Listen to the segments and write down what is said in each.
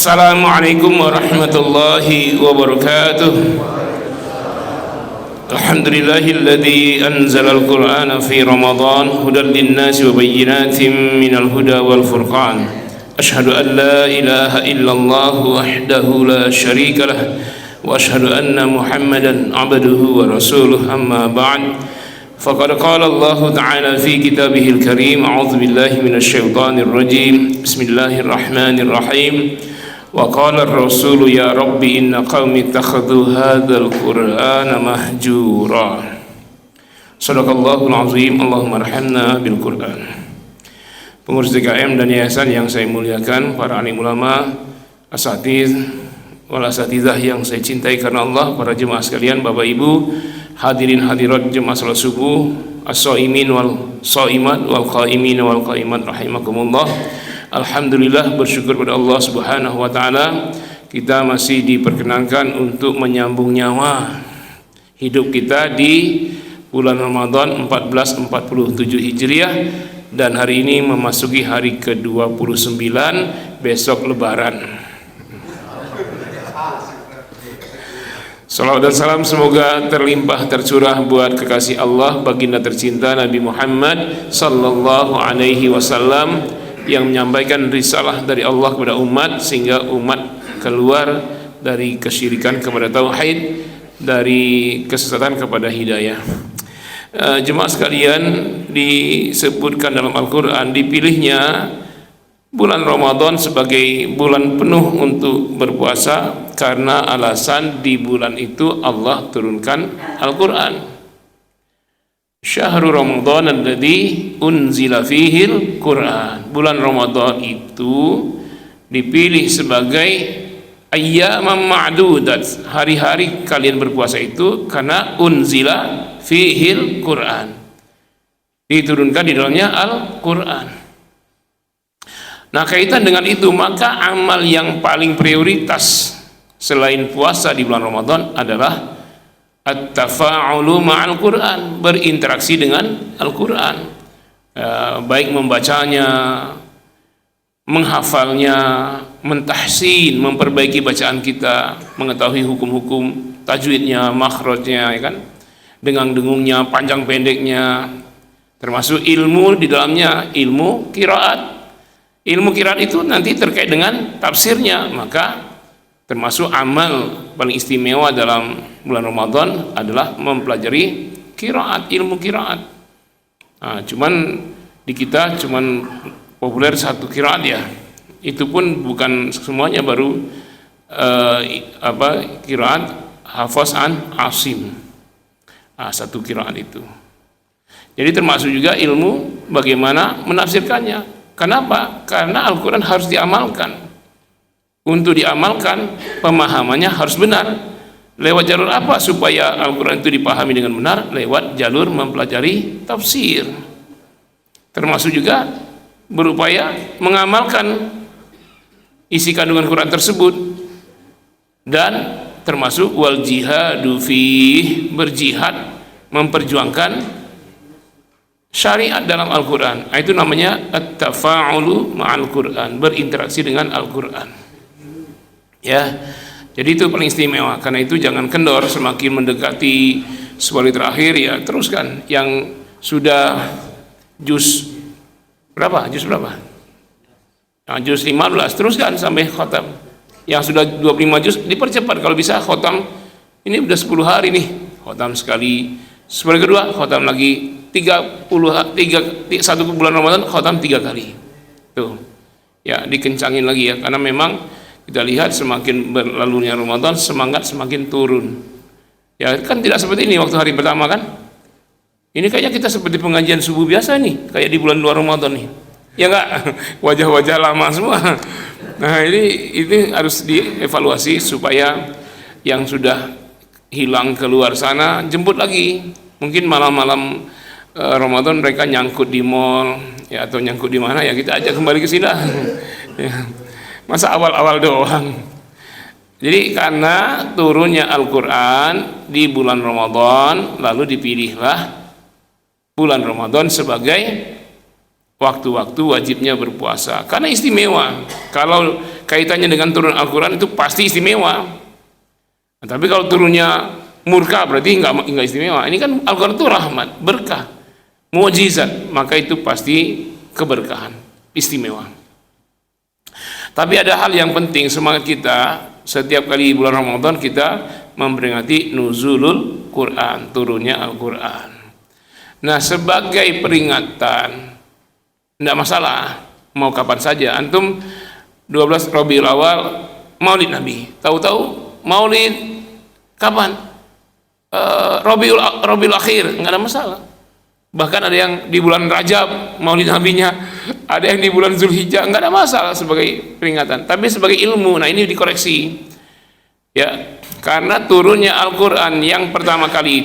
Assalamualaikum warahmatullahi wabarakatuh. Alhamdulillahilladzi anzalal Qur'ana fi Ramadan hudan linnasi wa bayyinatin minal huda wal furqan. Asyhadu an la ilaha illallah wahdahu la syarika lah wa asyhadu anna Muhammadan abduhu wa rasuluh, amma ba'd. Faqad qala Allah ta'ala fi kitabihil karim, a'udzu billahi minasy syaithanir rajim. Bismillahirrahmanirrahim. Wa qala ar-rasulu ya rabbi inna qaumi ittakhadhu hadzal qur'ana mahjura. Shadaqallahul azim. Allahumma arhamna bil Qur'an. Pengurus DKM dan yayasan yang saya muliakan, para alim ulama, asatiz wal asatizah yang saya cintai karena Allah, para jemaah sekalian, Bapak Ibu, hadirin hadirat jemaah salat subuh, as-shaimin wal shaimat wal qaimin wal qaimat rahimakumullah. Alhamdulillah, bersyukur pada Allah Subhanahu wa taala, kita masih diperkenankan untuk menyambung nyawa hidup kita di bulan Ramadan 1447 Hijriah, dan hari ini memasuki hari ke-29, besok lebaran. Salawat dan salam semoga terlimpah tercurah buat kekasih Allah, baginda tercinta Nabi Muhammad sallallahu alaihi wasallam, yang menyampaikan risalah dari Allah kepada umat sehingga umat keluar dari kesyirikan kepada tauhid, dari kesesatan kepada hidayah. Jemaah sekalian, disebutkan dalam Al-Quran dipilihnya bulan Ramadan sebagai bulan penuh untuk berpuasa karena alasan di bulan itu Allah turunkan Al-Quran. Syahrul Ramadan alladzi unzila fihil Quran. Bulan Ramadan itu dipilih sebagai ayyaman ma'dudat, hari-hari kalian berpuasa itu karena unzila fihil Quran, diturunkan di dalamnya Al-Quran. Nah, kaitan dengan itu, maka amal yang paling prioritas selain puasa di bulan Ramadan adalah at-tafa'ulu ma'al Quran, berinteraksi dengan Al-Quran, baik membacanya, menghafalnya, mentahsin, memperbaiki bacaan kita, mengetahui hukum-hukum tajwidnya, makhrajnya, ya kan, dengung-dengungnya, panjang pendeknya, termasuk ilmu di dalamnya, ilmu qiraat. Ilmu qiraat itu nanti terkait dengan tafsirnya, maka termasuk amal paling istimewa dalam bulan Ramadan adalah mempelajari qiraat, ilmu qiraat. Nah, cuman di kita cuman populer satu qiraat ya. Itu pun bukan semuanya, baru qiraat Hafaz an Asim. Nah, satu qiraat itu. Jadi termasuk juga ilmu bagaimana menafsirkannya. Kenapa? Karena Al-Quran harus diamalkan. Untuk diamalkan, pemahamannya harus benar. Lewat jalur apa supaya Al-Quran itu dipahami dengan benar? Lewat jalur mempelajari tafsir. Termasuk juga berupaya mengamalkan isi kandungan Quran tersebut, dan termasuk wal jihadu fih, berjihad, memperjuangkan syariat dalam Al-Quran. Itu namanya at-tafa'ulu ma'al Quran, berinteraksi dengan Al-Quran. Ya, jadi itu paling istimewa. Karena itu jangan kendor, semakin mendekati 10 hari terakhir ya teruskan. Yang sudah juz berapa? Nah, juz 15 teruskan sampai khotam. Yang sudah 25 juz dipercepat kalau bisa khotam. Ini udah 10 hari nih, khotam sekali. 10 kedua khotam lagi, 1 bulan Ramadan khotam 3 kali. Tuh. Ya, dikencangin lagi ya, karena memang kita lihat semakin berlalunya Ramadan, semangat semakin turun. Ya kan tidak seperti ini waktu hari pertama kan. Ini kayaknya kita seperti pengajian subuh biasa nih, kayak di bulan luar Ramadan nih. Ya enggak? Wajah-wajah lama semua. Nah, ini harus dievaluasi supaya yang sudah hilang keluar sana jemput lagi. Mungkin malam-malam Ramadan mereka nyangkut di mall ya, atau nyangkut di mana ya, kita ajak kembali ke sini lah. Ya. Masa awal-awal doang. Jadi karena turunnya Al-Quran di bulan Ramadan, lalu dipilihlah bulan Ramadan sebagai waktu-waktu wajibnya berpuasa. Karena istimewa. Kalau kaitannya dengan turun Al-Quran itu pasti istimewa. Nah, tapi kalau turunnya murka berarti enggak istimewa. Ini kan Al-Quran itu rahmat, berkah, mukjizat, maka itu pasti keberkahan, istimewa. Tapi ada hal yang penting, semangat kita setiap kali bulan Ramadan kita memperingati nuzulul Quran, turunnya Al-Quran. Nah, sebagai peringatan, tidak masalah mau kapan saja. Antum 12 Rabiul Awal Maulid Nabi, tahu-tahu Maulid kapan? Rabiul Akhir, nggak ada masalah. Bahkan ada yang di bulan Rajab Maulid Nabinya, ada yang di bulan Zulhijjah, nggak ada masalah sebagai peringatan. Tapi sebagai ilmu, nah ini dikoreksi ya, karena turunnya Al-Quran yang pertama kali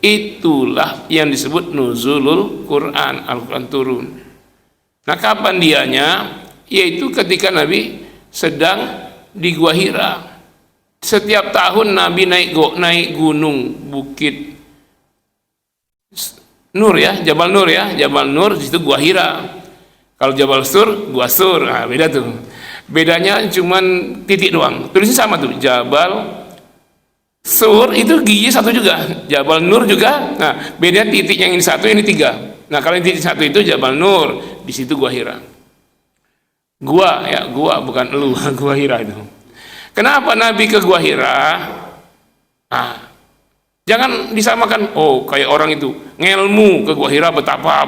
itulah yang disebut nuzulul Quran, Al-Quran turun. Nah, kapan dianya? Yaitu ketika Nabi sedang di Gua Hira. Setiap tahun Nabi naik gunung Bukit Nur ya, Jabal Nur ya, Jabal Nur di situ Gua Hira. Kalau Jabal Sur, Gua Sur, nah, beda tuh. Bedanya cuman titik doang. Tulisnya sama tuh, Jabal Sur itu gigi satu juga, Jabal Nur juga. Nah, beda titiknya, yang ini satu, ini tiga. Nah, kalau yang titik satu itu Jabal Nur, di situ Gua Hira. Gua ya, gua bukan elu, Gua Hira itu. Kenapa Nabi ke Gua Hira? Nah, jangan disamakan, oh kayak orang itu ngelmu ke Gua Hira bertapa.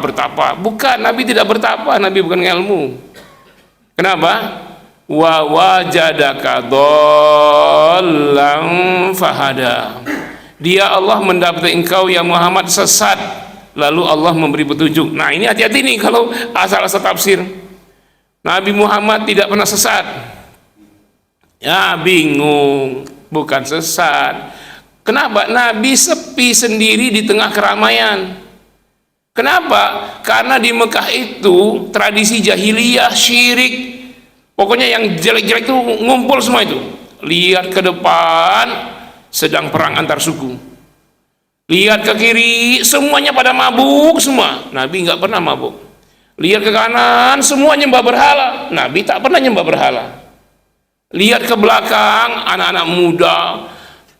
Bukan, Nabi tidak bertapa, Nabi bukan ngelmu. Kenapa? Wa wajadaka dhallan fahada. Dia Allah mendapati engkau ya Muhammad sesat, lalu Allah memberi petunjuk. Nah, ini hati-hati nih kalau asal-asal tafsir. Nabi Muhammad tidak pernah sesat. Ya, bingung, bukan sesat. Kenapa? Nabi sepi sendiri di tengah keramaian. Kenapa? Karena di Mekah itu tradisi jahiliyah, syirik, pokoknya yang jelek-jelek itu ngumpul semua itu. Lihat ke depan, sedang perang antar suku. Lihat ke kiri, semuanya pada mabuk semua. Nabi nggak pernah mabuk. Lihat ke kanan, semua nyembah berhala. Nabi tak pernah nyembah berhala. Lihat ke belakang, anak-anak muda,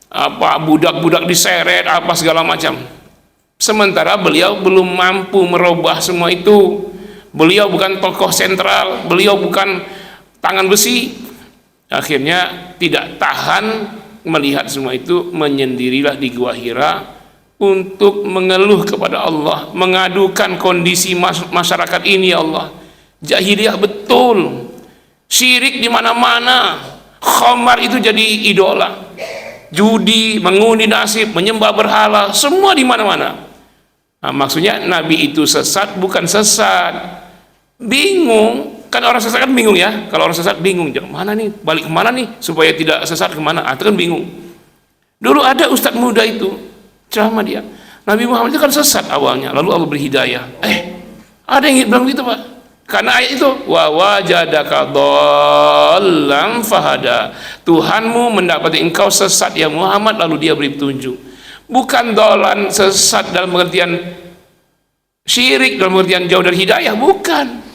apa budak-budak diseret, apa segala macam. Sementara beliau belum mampu merubah semua itu. Beliau bukan tokoh sentral, beliau bukan tangan besi. Akhirnya tidak tahan melihat semua itu, menyendirilah di Gua Hira untuk mengeluh kepada Allah, mengadukan kondisi masyarakat ini. Ya Allah, jahiliyah betul, syirik di mana-mana, khamar itu jadi idola, judi, mengundi nasib, menyembah berhala, semua di mana-mana. Nah, maksudnya Nabi itu sesat? Bukan sesat, bingung. Kan orang sesat kan bingung ya, kalau orang sesat bingung, mana nih, balik kemana nih supaya tidak sesat, kemana? Itu kan bingung. Dulu ada ustadz muda itu ceramah, dia Nabi Muhammad itu kan sesat awalnya, lalu Allah beri hidayah. Ada yang bilang gitu Pak, karena ayat itu wa wajadaka dhallan fahada, Tuhanmu mendapati engkau sesat ya Muhammad, lalu dia beri petunjuk. Bukan dolan sesat dalam pengertian syirik, dalam pengertian jauh dari hidayah, bukan.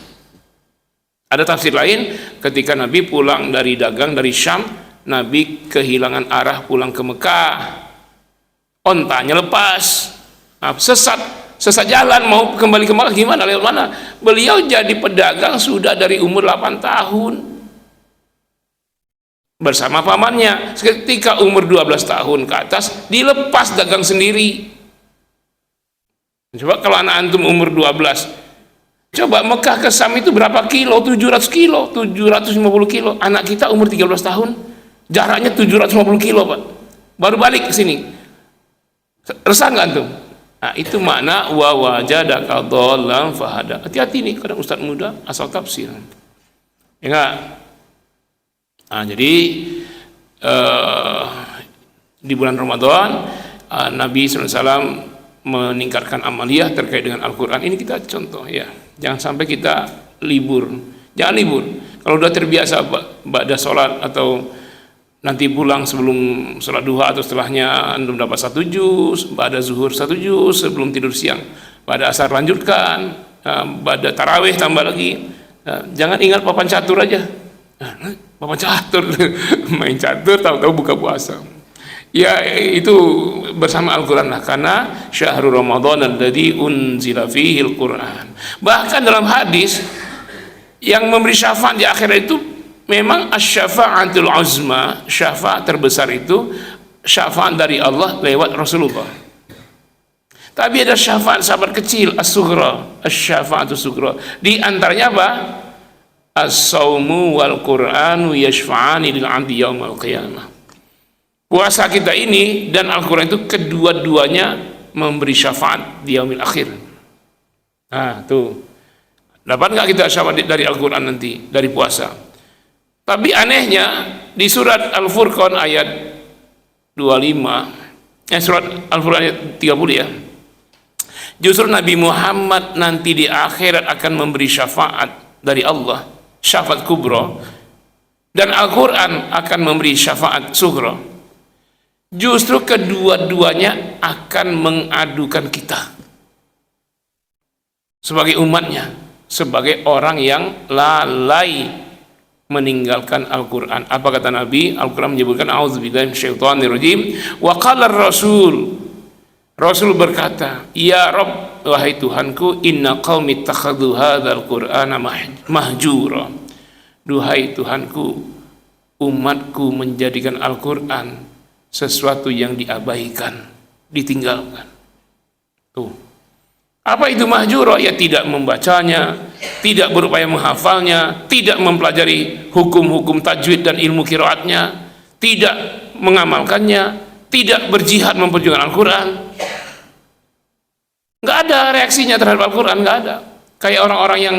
Ada tafsir lain, ketika Nabi pulang dari dagang dari Syam, Nabi kehilangan arah pulang ke Mekah, ontanya lepas. Nah, sesat jalan, mau kembali ke Mekah gimana, lewat mana? Beliau jadi pedagang sudah dari umur 8 tahun bersama pamannya. Ketika umur 12 tahun ke atas dilepas dagang sendiri. Coba kalau anak antum umur 12, coba Mekah ke Syam itu berapa kilo? 700 kilo, 750 kilo. Anak kita umur 13 tahun jaraknya 750 kilo Pak, baru balik ke sini. Resah nggak antum? Nah, itu makna wa wajadaka dhallan fahada. Hati-hati nih, kadang ustadz muda asal tafsir ya enggak. Nah, jadi di bulan Ramadan Nabi SAW meningkatkan amaliyah terkait dengan Al-Quran. Ini kita contoh ya, jangan sampai kita libur. Jangan libur. Kalau udah terbiasa ba'da sholat atau nanti pulang sebelum sholat duha atau setelahnya antum dapat 1 juz, ba'da zuhur 1 juz, sebelum tidur siang, ba'da asar lanjutkan, ba'da tarawih tambah lagi. Jangan ingat papan catur aja. Bapak catur, main catur, tahu-tahu buka puasa. Ya itu bersama Al-Quran lah, karena syahrul Ramadan alladzi unzila fihi Al-Quran. Bahkan dalam hadis yang memberi syafaat di akhirat itu memang asy-syafa'atul uzma, syafaat terbesar itu syafaat dari Allah lewat Rasulullah. Tapi ada syafaat kecil, as-sughra, asy-syafa'atus sughra. Di antaranya apa? As-saumu wal Qur'anu yashfa'ani lil 'abdi yaumal qiyamah. Puasa kita ini dan Al-Quran itu kedua-duanya memberi syafaat di yaumil akhir. Nah tuh, dapat nggak kita syafaat dari Al-Quran nanti, dari puasa? Tapi anehnya di surat Al-Furqan ayat 25, surat Al-Furqan ayat 30 ya, justru Nabi Muhammad nanti di akhirat akan memberi syafaat dari Allah, syafaat kubra, dan Al-Quran akan memberi syafaat sughra. Justru kedua-duanya akan mengadukan kita sebagai umatnya, sebagai orang yang lalai meninggalkan Al-Quran. Apa kata Nabi? Al-Quran menyebutkan a'udzubillahi minasyaitonirrajim, wa qala ar-rasul, Rasul berkata, ya Rabb, wahai Tuhanku, inna qaumi ittakhadhu hadzal qur'ana mahjura. Duhai Tuhanku, umatku menjadikan Al-Quran sesuatu yang diabaikan, ditinggalkan. Tuh. Apa itu mahjura? Ya tidak membacanya, tidak berupaya menghafalnya, tidak mempelajari hukum-hukum tajwid dan ilmu qiraatnya, tidak mengamalkannya, tidak berjihad memperjuangkan Al-Quran. Nggak ada reaksinya terhadap Al-Quran, nggak ada. Kayak orang-orang yang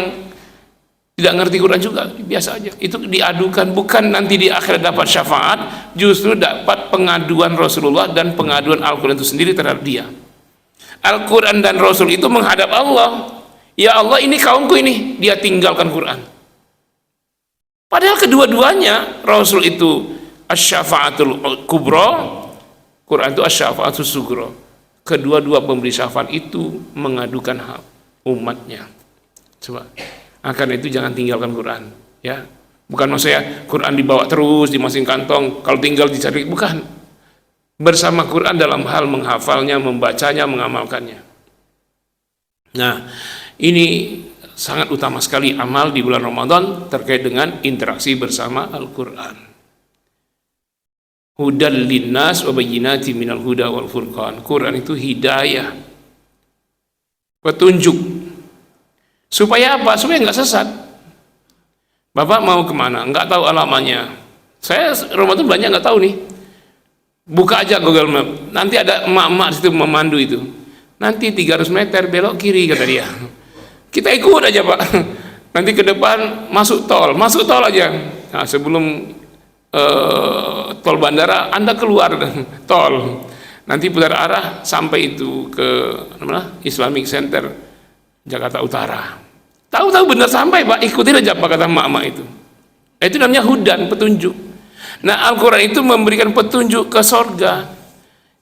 tidak ngerti Quran juga, biasa aja. Itu diadukan, bukan nanti di akhirat dapat syafaat, justru dapat pengaduan Rasulullah dan pengaduan Al-Quran itu sendiri terhadap dia. Al-Quran dan Rasul itu menghadap Allah. Ya Allah, ini kaumku ini, dia tinggalkan Quran. Padahal kedua-duanya, Rasul itu asy-syafa'atul kubra, Quran itu asy-syafa'atul sughra. Kedua-dua pemberi syafaat itu mengadukan hak umatnya. Coba. Karena itu jangan tinggalkan Quran, ya. Bukan maksudnya Quran dibawa terus dimasukin kantong, kalau tinggal dicari, bukan. Bersama Quran dalam hal menghafalnya, membacanya, mengamalkannya. Nah, ini sangat utama sekali amal di bulan Ramadan terkait dengan interaksi bersama Al-Quran. Hudal linnas wa bayyinatin minal huda wal furqan. Quran itu hidayah, petunjuk. Supaya apa? Supaya nggak sesat. Bapak mau kemana? Nggak tahu alamannya. Saya Ramadan banyak nggak tahu nih. Buka aja Google Map. Nanti ada emak-emak situ memandu itu. Nanti 300 meter belok kiri kata dia. Kita ikut aja Pak. Nanti ke depan masuk tol aja. Nah, sebelum tol bandara Anda keluar tol. Nanti putar arah sampai itu ke mana? Islamic Center Jakarta Utara. Tahu-tahu benar sampai Pak, ikutin aja apa kata emak-emak itu. Itu namanya hudan, petunjuk. Nah, Al-Quran itu memberikan petunjuk ke sorga.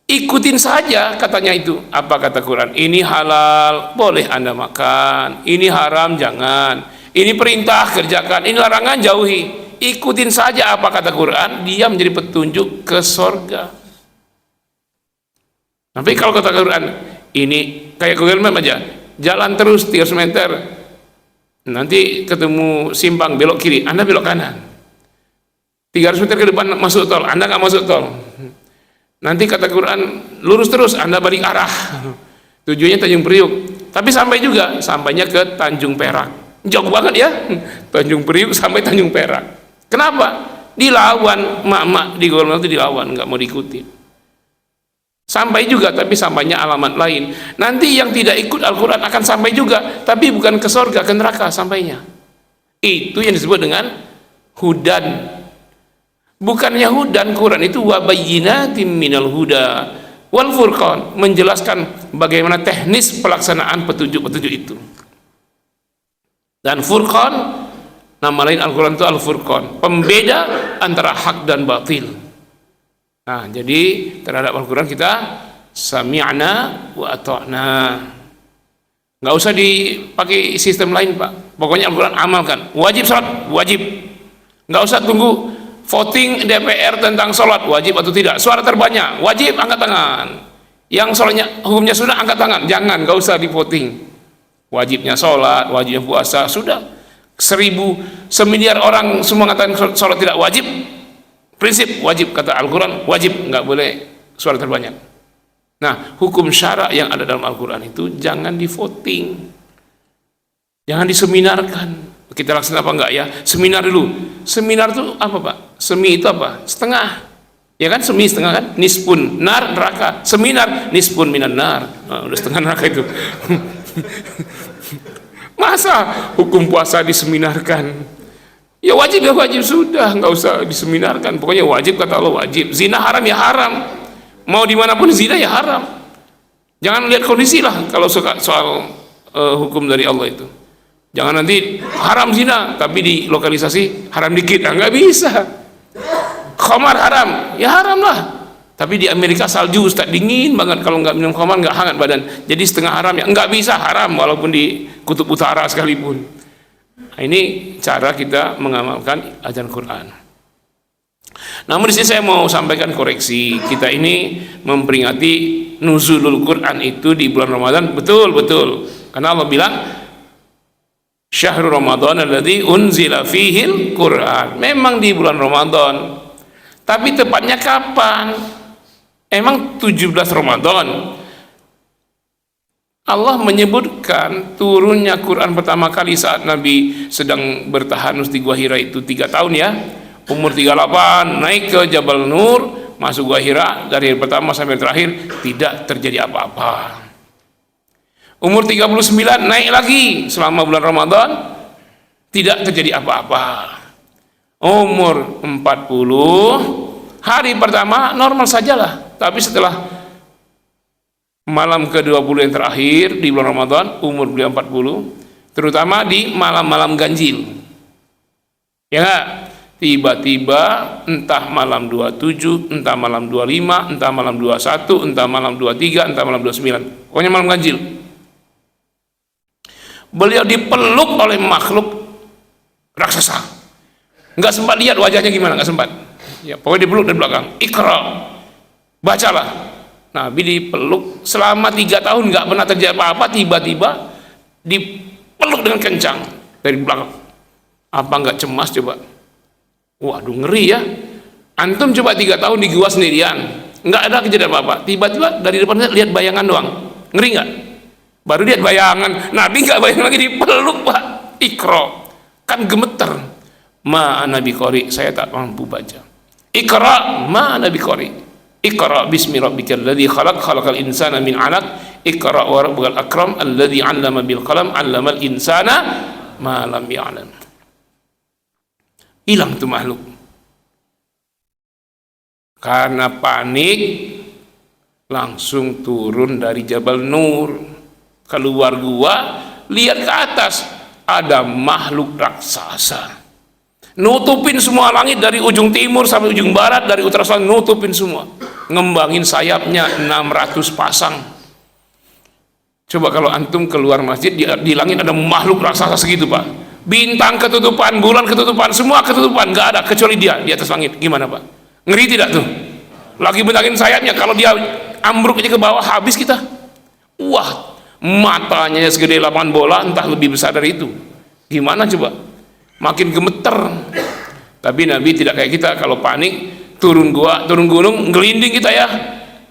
Ikutin saja katanya itu. Apa kata Quran? Ini halal, boleh Anda makan. Ini haram, jangan. Ini perintah, kerjakan. Ini larangan, jauhi. Ikutin saja apa kata Quran, dia menjadi petunjuk ke sorga. Tapi kalau kata Quran, ini kayak Google Map aja, jalan terus 300 meter, nanti ketemu simpang belok kiri, Anda belok kanan. 300 meter ke depan masuk tol, Anda nggak masuk tol. Nanti kata Quran lurus terus, Anda balik arah. Tujuannya Tanjung Priuk, tapi sampai juga, sampainya ke Tanjung Perak. Jauh banget ya, Tanjung Priuk sampai Tanjung Perak. Kenapa? Dilawan, mak-mak di Google Map itu dilawan, nggak mau diikuti. Sampai juga, tapi sampainya alamat lain. Nanti yang tidak ikut Al-Quran akan sampai juga, tapi bukan ke surga, ke neraka sampainya. Itu yang disebut dengan hudan. Bukannya hudan, Quran itu wa bayyinatin minal huda wal furqan, menjelaskan bagaimana teknis pelaksanaan petunjuk-petunjuk itu. Dan furqan, nama lain Al-Quran itu Al-Furqan, pembeda antara hak dan batil. Nah, jadi terhadap Al-Quran kita sami'na wa ata'na. Nggak usah dipakai sistem lain Pak. Pokoknya Al-Quran amalkan. Wajib sholat, wajib. Nggak usah tunggu voting DPR tentang sholat wajib atau tidak. Suara terbanyak wajib, angkat tangan. Yang sholatnya hukumnya sunnah, angkat tangan. Jangan, nggak usah di voting. Wajibnya sholat, wajibnya puasa, sudah. 1.000 orang semua mengatakan sholat tidak wajib. Prinsip wajib, kata Al-Quran wajib, nggak boleh suara terbanyak. Nah, hukum syara yang ada dalam Al-Quran itu jangan di voting, jangan diseminarkan. Kita laksanakan apa enggak ya? Seminar dulu. Seminar itu apa, Pak? Semi itu apa? Setengah. Ya kan, semi setengah kan? Nispun nar, neraka. Seminar nispun minan nar. Nah, udah setengah neraka itu. Masa hukum puasa diseminarkan? Ya wajib sudah, nggak usah diseminarkan. Pokoknya wajib, kata Allah wajib. Zina haram ya haram. Mau dimanapun zina ya haram. Jangan lihat kondisi lah kalau soal hukum dari Allah itu. Jangan nanti haram zina tapi di lokalisasi haram dikit, nggak bisa. Khamar haram, ya haram lah. Tapi di Amerika salju Ustaz, dingin banget, kalau nggak minum khamar nggak hangat badan. Jadi setengah haram ya, nggak bisa haram walaupun di kutub utara sekalipun. Nah, ini cara kita mengamalkan ajaran Quran. Namun di sini saya mau sampaikan koreksi. Kita ini memperingati nuzulul Quran itu di bulan Ramadan, betul. Karena Allah bilang Syahrul Ramadan alladzi unzila fihil Quran. Memang di bulan Ramadan. Tapi tepatnya kapan? Emang 17 Ramadan. Allah menyebutkan turunnya Quran pertama kali saat Nabi sedang bertahanus di Gua Hira itu 3 tahun ya. Umur 38 naik ke Jabal Nur, masuk Gua Hira, dari hari pertama sampai terakhir tidak terjadi apa-apa. Umur 39 naik lagi selama bulan Ramadan, tidak terjadi apa-apa. Umur 40 hari pertama normal sajalah, tapi setelah malam ke-20 yang terakhir di bulan Ramadan, umur beliau 40, terutama di malam-malam ganjil. Ya nggak? Tiba-tiba entah malam 27, entah malam 25, entah malam 21, entah malam 23, entah malam 29. Pokoknya malam ganjil. Beliau dipeluk oleh makhluk raksasa. Nggak sempat lihat wajahnya gimana, nggak sempat. Ya, pokoknya dipeluk dari belakang. Iqra, bacalah. Nabi dipeluk selama 3 tahun nggak pernah terjadi apa-apa, tiba-tiba dipeluk dengan kencang dari belakang. Apa nggak cemas coba? Waduh, ngeri ya. Antum coba 3 tahun di gua sendirian, nggak ada kejadian apa-apa. Tiba-tiba dari depan lihat bayangan doang. Ngeri nggak? Baru lihat bayangan, Nabi nggak bayang lagi, dipeluk, Pak. Iqra, kan gemeter. Ma Nabi Qori, saya tak mampu baca. Iqra, ma Nabi Qori. Iqra bismi rabbikal ladzi khalaq, khalaqal insana min 'alaq. Iqra wa rabbukal akram alladzi 'allama bil qalam, 'allamal insana ma lam ya'lam. Hilang tuh makhluk. Karena panik langsung turun dari Jabal Nur, keluar gua, lihat ke atas ada makhluk raksasa nutupin semua langit dari ujung timur sampai ujung barat, dari utara selatan, nutupin semua, ngembangin sayapnya 600 pasang. Coba kalau antum keluar masjid, di langit ada makhluk raksasa segitu, Pak. Bintang ketutupan, bulan ketutupan, semua ketutupan, nggak ada kecuali dia di atas langit. Gimana, Pak? Ngeri tidak tuh? Lagi bentangin sayapnya, kalau dia ambruk aja ke bawah, habis kita. Wah, matanya segede lapangan bola, entah lebih besar dari itu. Gimana coba? Makin gemeter. Tapi Nabi tidak kayak kita, kalau panik turun gua, turun gunung, ngelinding kita ya.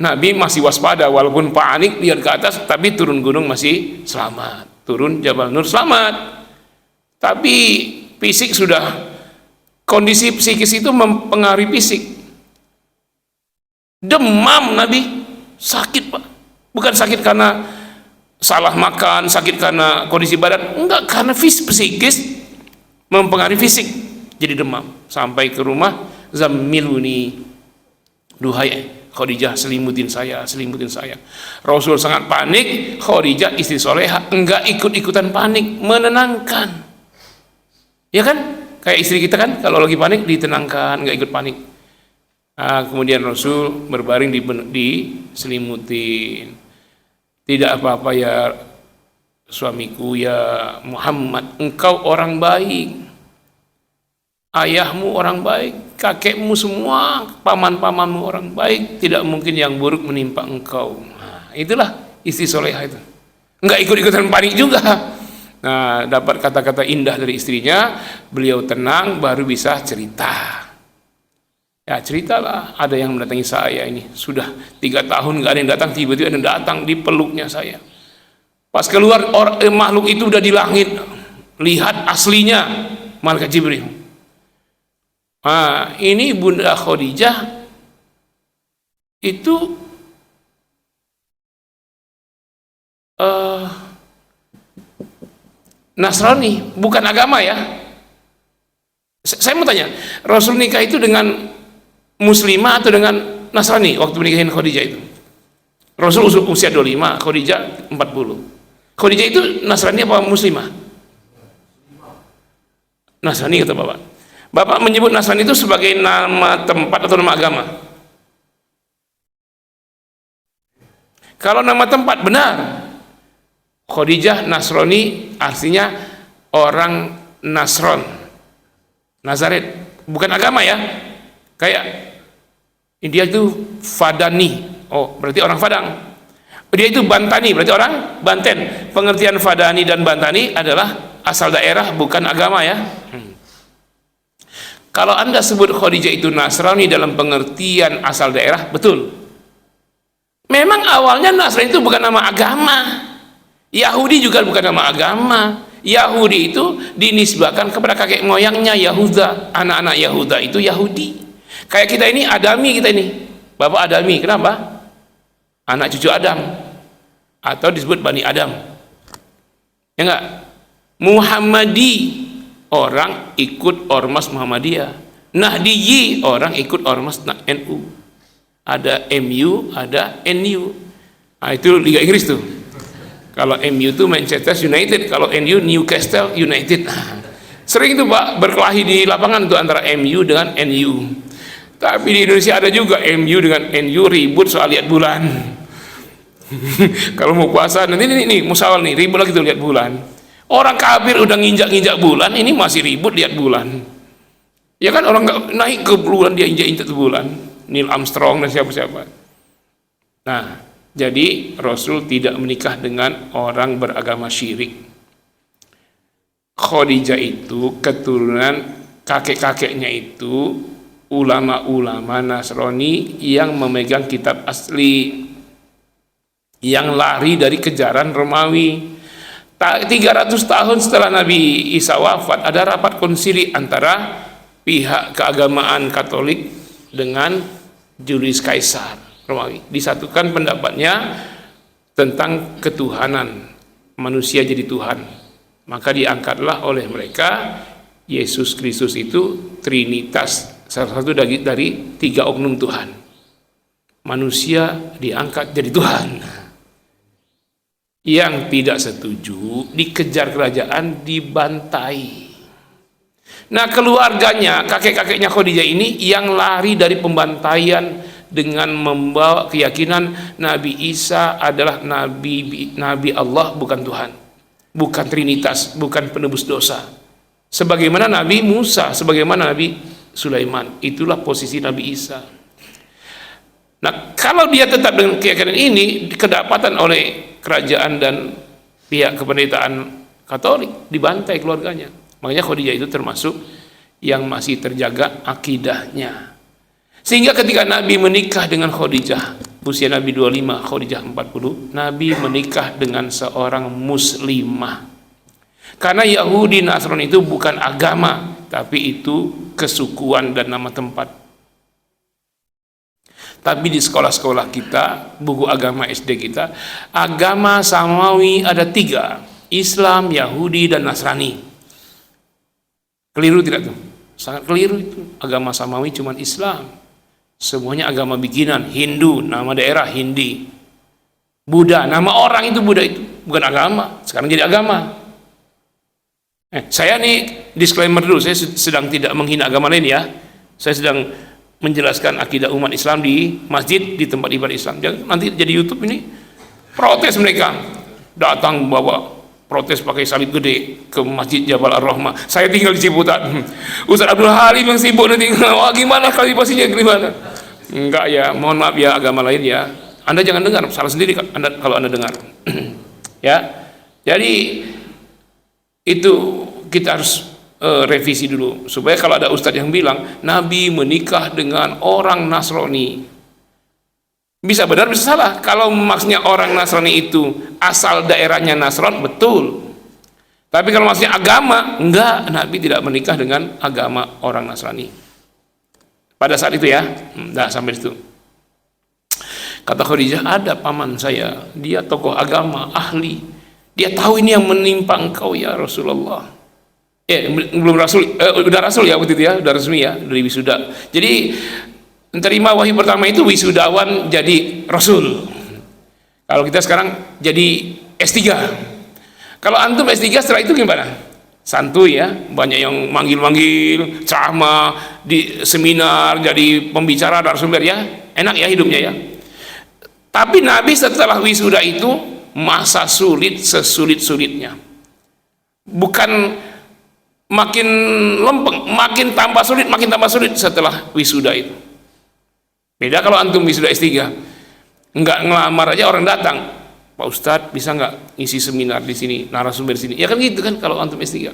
Nabi masih waspada, walaupun panik lihat ke atas, tapi turun gunung masih selamat, turun Jabal Nur selamat. Tapi fisik sudah, kondisi psikis itu mempengaruhi fisik. Demam Nabi, sakit, Pak. Bukan sakit karena salah makan, sakit karena kondisi badan, enggak, karena psikis mempengaruhi fisik, jadi demam. Sampai ke rumah, zammiluni, duhai Khadijah, selimutin saya, selimutin saya. Rasul sangat panik, Khadijah istri soleha enggak ikut-ikutan panik, menenangkan. Ya kan, kayak istri kita kan, kalau lagi panik ditenangkan, enggak ikut panik. Nah, kemudian Rasul berbaring diselimutin. Tidak apa-apa ya suamiku, ya Muhammad, engkau orang baik. ayahmu orang baik, kakekmu semua, paman-pamanmu orang baik, tidak mungkin yang buruk menimpa engkau. Nah, itulah istri solehah itu. Enggak ikut-ikutan panik juga. Nah, dapat kata-kata indah dari istrinya, beliau tenang, baru bisa cerita. Ya ceritalah, ada yang mendatangi saya ini, sudah 3 tahun nggak ada yang datang, tiba-tiba ada yang datang di peluknya saya. Pas keluar makhluk itu udah di langit, lihat aslinya malaikat Jibril. Nah, ini Bunda Khadijah itu Nasrani, bukan agama ya. Saya mau tanya, Rasul nikah itu dengan Muslimah atau dengan Nasrani waktu menikahin Khadijah itu? Rasul usia 25, Khadijah 40. Khadijah itu Nasrani apa Muslimah? Nasrani kata Bapak. Bapak menyebut Nasrani itu sebagai nama tempat atau nama agama? Kalau nama tempat benar. Khadijah Nasrani artinya orang Nasron, Nazaret, bukan agama ya. Kayak India itu Fadani, oh berarti orang Padang. Dia itu Bantani, berarti orang Banten. Pengertian Fadani dan Bantani adalah asal daerah, bukan agama ya. Kalau Anda sebut Khadijah itu Nasrani dalam pengertian asal daerah, betul. Memang awalnya Nasrani itu bukan nama agama. Yahudi juga bukan nama agama. Yahudi itu dinisbahkan kepada kakek moyangnya Yahuda. Anak-anak Yahuda itu Yahudi. Kayak kita ini Adami, kita ini Bapak Adami, kenapa? Anak cucu Adam, atau disebut Bani Adam ya enggak? Muhammadi, orang ikut ormas Muhammadiyah. Nahdiyi, orang ikut ormas NU. Ada MU, ada NU. Nah, itu Liga Inggris tuh. Kalau MU itu Manchester United, kalau NU Newcastle United. Sering itu Pak berkelahi di lapangan itu antara MU dengan NU. Tapi di Indonesia ada juga MU dengan NU ribut soal lihat bulan. Kalau mau puasa nanti nih musawal nih ribut lagi tuh lihat bulan. Orang kafir udah nginjak bulan, ini masih ribut lihat bulan. Ya kan orang nggak naik ke bulan, dia injak bulan. Neil Armstrong dan siapa-siapa. Nah, jadi Rasul tidak menikah dengan orang beragama syirik. Khadijah itu keturunan kakek-kakeknya itu ulama-ulama Nasrani yang memegang kitab asli, yang lari dari kejaran Romawi. 300 tahun setelah Nabi Isa wafat, ada rapat konsili antara pihak keagamaan Katolik dengan Julius Kaisar Romawi. Disatukan pendapatnya tentang ketuhanan, manusia jadi Tuhan. Maka diangkatlah oleh mereka Yesus Kristus itu Trinitas, salah satu dari 3 oknum Tuhan. Manusia diangkat jadi Tuhan. Yang tidak setuju dikejar kerajaan, dibantai. Nah, keluarganya, kakek-kakeknya Khadijah ini yang lari dari pembantaian dengan membawa keyakinan Nabi Isa adalah Nabi Allah, bukan Tuhan, bukan Trinitas, bukan penebus dosa. Sebagaimana Nabi Musa, sebagaimana Nabi Sulaiman, itulah posisi Nabi Isa. Nah, kalau dia tetap dengan keyakinan ini, kedapatan oleh kerajaan dan pihak kependeritaan Katolik, dibantai keluarganya. Makanya Khadijah itu termasuk yang masih terjaga akidahnya. Sehingga ketika Nabi menikah dengan Khadijah, usia Nabi 25, Khadijah 40, Nabi menikah dengan seorang muslimah. Karena Yahudi Nasrani itu bukan agama, tapi itu kesukuan dan nama tempat. Tapi di sekolah-sekolah kita, buku agama SD kita, agama samawi ada 3, Islam, Yahudi, dan Nasrani. Keliru tidak tuh? Sangat keliru itu. Agama samawi cuma Islam. Semuanya agama bikinan. Hindu, nama daerah Hindi. Buddha, nama orang itu Buddha itu, bukan agama. Sekarang jadi agama. Saya nih disclaimer dulu, saya sedang tidak menghina agama lain ya. Saya sedang menjelaskan akidah umat Islam di masjid, di tempat ibadah Islam. Jangan nanti jadi YouTube ini protes mereka, datang bawa protes pakai salib gede ke Masjid Jabal Ar-Rahmah. Saya tinggal di Ciputat. Ustaz Abdul Halim yang sibuk nanti. Wah, gimana kalkulasinya gimana? Enggak ya, mohon maaf ya, agama lain ya. Anda jangan dengar, salah sendiri kalau Anda dengar. Ya. Jadi itu kita harus revisi dulu supaya kalau ada ustadz yang bilang Nabi menikah dengan orang Nasrani, bisa benar bisa salah. Kalau maksudnya orang Nasrani itu asal daerahnya Nasron, betul. Tapi kalau maksudnya agama, enggak, Nabi tidak menikah dengan agama orang Nasrani pada saat itu ya. Enggak sampai situ. Kata Khadijah, ada paman saya, dia tokoh agama, ahli, dia tahu ini yang menimpa engkau ya Rasulullah. Belum rasul, udah rasul ya waktu itu ya, udah resmi ya, dari wisuda. Jadi menerima wahyu pertama itu wisudawan jadi rasul. Kalau kita sekarang jadi S3. Kalau antum S3 setelah itu gimana? Santuy ya, banyak yang manggil-manggil, ceramah di seminar, jadi pembicara narasumber ya, enak ya hidupnya ya. Tapi Nabi setelah wisuda itu masa sulit sesulit-sulitnya. Bukan makin lempeng, makin tambah sulit setelah wisuda itu. Beda kalau antum wisuda S3, enggak ngelamar aja orang datang, Pak Ustadz bisa nggak ngisi seminar di sini, narasumber di sini, ya kan gitu kan kalau antum S3.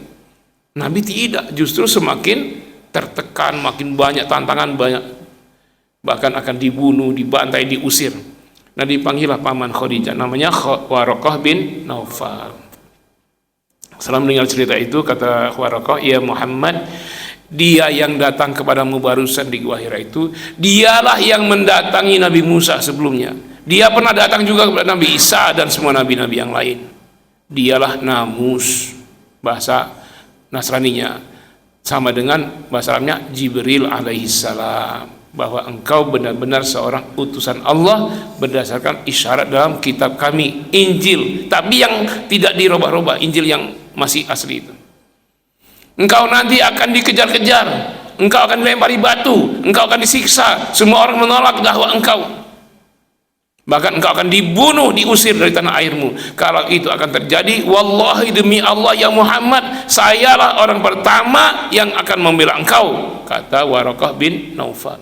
Nabi tidak, justru semakin tertekan, makin banyak tantangan, bahkan akan dibunuh, dibantai, diusir. Nah dipanggillah paman Khadijah, namanya Waraqah bin Naufal. Setelah mendengar cerita itu, kata Waraqah, ya Muhammad, dia yang datang kepadamu barusan di Gua Hira itu, dialah yang mendatangi Nabi Musa sebelumnya. Dia pernah datang juga kepada Nabi Isa dan semua nabi-nabi yang lain. Dialah Namus, bahasa Nasraninya, sama dengan bahasa Arabnya Jibril alaihissalam, bahwa engkau benar-benar seorang utusan Allah berdasarkan isyarat dalam kitab kami, Injil, tapi yang tidak dirubah-rubah, Injil yang masih asli itu. Engkau nanti akan dikejar-kejar, engkau akan dilempari batu, engkau akan disiksa, semua orang menolak dakwah engkau, bahkan engkau akan dibunuh, diusir dari tanah airmu. Kalau itu akan terjadi, wallahi demi Allah ya Muhammad, sayalah orang pertama yang akan membela engkau, kata Waraqah bin Naufal.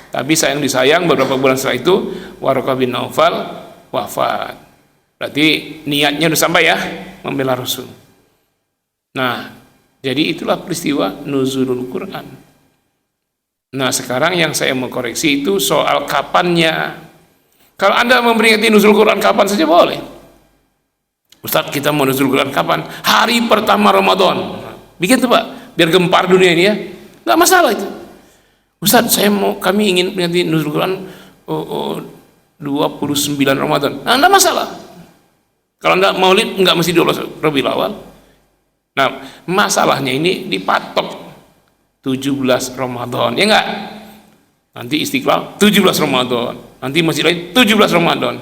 Tapi sayang disayang, beberapa bulan setelah itu Waraqah bin Naufal wafat. Berarti niatnya udah sampai ya, membela Rasul. Nah, jadi itulah peristiwa nuzulul Quran. Nah, sekarang yang saya mau koreksi itu soal kapannya. Kalau Anda memperingati nuzul Quran kapan saja boleh. Ustaz, kita mau nuzul Quran kapan? Hari pertama Ramadan. Bikin tuh Pak, biar gempar dunia ini ya. Nggak masalah itu. Ustaz, kami ingin peringati nuzul Quran 29 Ramadan. Nah, nggak masalah. Kalau Anda maulid nggak mesti 12 Rabiul Awal. Nah, masalahnya ini dipatok 17 Ramadan, ya enggak? Nanti Istiqlal 17 Ramadan, nanti masjid lain 17 Ramadan.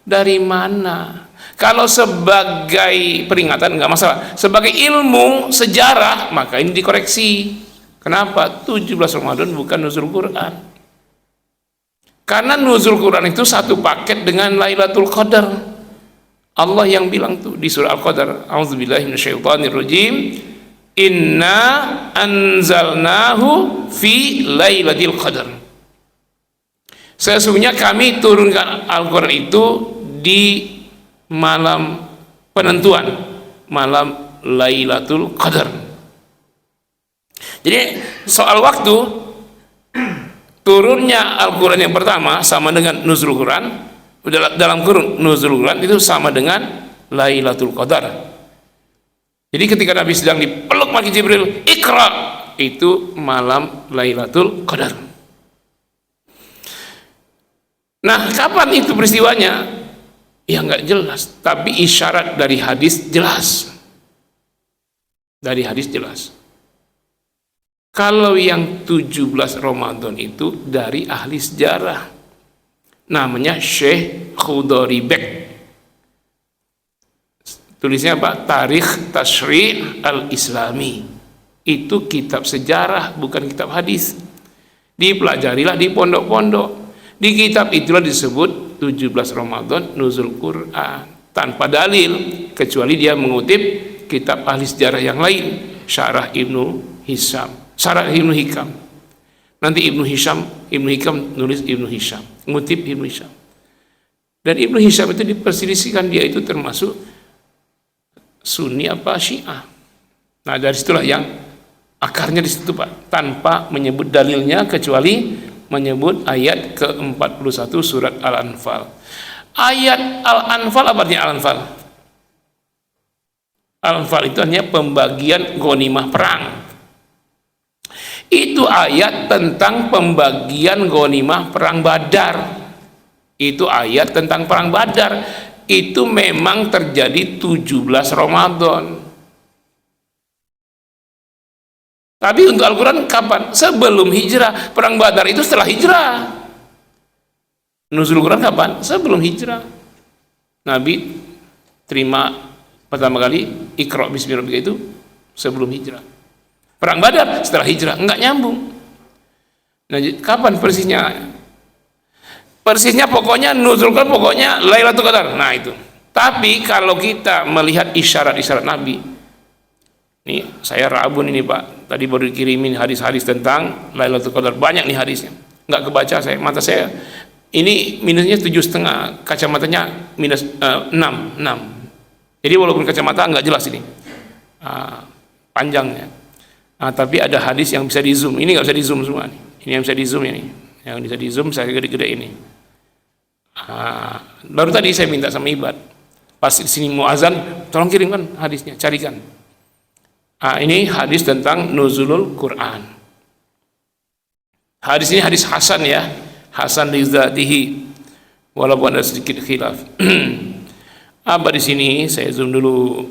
Dari mana? Kalau sebagai peringatan enggak masalah, sebagai ilmu sejarah maka ini dikoreksi. Kenapa 17 Ramadan bukan nuzul Quran? Karena nuzul Quran itu satu paket dengan Lailatul Qadar. Allah yang bilang tuh di surah Al-Qadar, a'udzubillahi minasyaitonirrajim, inna anzalnahu fi lailatul qadar. Sesungguhnya kami turunkan Al-Quran itu di malam penentuan, malam Lailatul Qadar. Jadi soal waktu turunnya Al-Quran yang pertama sama dengan nuzul Quran, dalam kurun nuzul Quran itu sama dengan Lailatul Qadar. Jadi ketika Nabi sedang dipeluk malaikat Jibril, Iqra, itu malam Lailatul Qadar. Nah, kapan itu peristiwanya? Ya nggak jelas, tapi isyarat dari hadis jelas. Dari hadis jelas. Kalau yang 17 Ramadan itu dari ahli sejarah. Namanya Syekh Khudari Bek. Tulisnya apa? Tarikh Tashri' Al-Islami. Itu kitab sejarah, bukan kitab hadis. Dipelajarilah di pondok-pondok. Di kitab itulah disebut 17 Ramadan nuzul Quran. tanpa dalil, kecuali dia mengutip kitab ahli sejarah yang lain, Syarah Ibnu Hisham, Syarah Ibnu Hikam. Nanti Ibnu Hikam nulis Ibnu Hisham, ngutip Ibnu Hisham. Dan Ibnu Hisham itu diperselisihkan dia itu termasuk Sunni apa Syiah. Nah, dari situlah yang akarnya di situ, Pak, tanpa menyebut dalilnya kecuali menyebut ayat ke-41 surat Al-Anfal. Ayat Al-Anfal apa artinya Al-Anfal? Al-Anfal itu artinya pembagian ghanimah perang. Itu ayat tentang pembagian ghanimah perang Badar. Itu ayat tentang perang Badar. Itu memang terjadi 17 Ramadan. Tapi untuk Al-Quran kapan? Sebelum hijrah. Perang Badar itu setelah hijrah. Nuzul Quran kapan? Sebelum hijrah. Nabi terima pertama kali Iqra bismi rabbika itu sebelum hijrah. Perang Badar setelah hijrah, enggak nyambung. Nah, kapan persisnya? Persisnya pokoknya Nuzul Quran pokoknya Lailatul Qadar. Nah, itu. Tapi kalau kita melihat isyarat-isyarat Nabi, nih saya rabun ini, Pak, tadi baru dikirimin hadis-hadis tentang Lailatul Qadar, banyak nih hadisnya, nggak kebaca saya, mata saya ini minusnya 7,5, kacamatanya minus 6. Jadi walaupun kacamata nggak jelas ini panjangnya, tapi ada hadis yang bisa di zoom. Ini nggak bisa di zoom semua nih. Ini yang bisa di zoom ini, yang bisa di zoom saya gede-gede ini. Baru tadi saya minta sama Ibad, pas di sini mau azan, tolong kirimkan hadisnya, carikan. Ini hadis tentang nuzulul Quran. Hadis ini hadis hasan ya, hasan li dzatihi, walaupun ada sedikit khilaf. Apa di sini saya zoom dulu.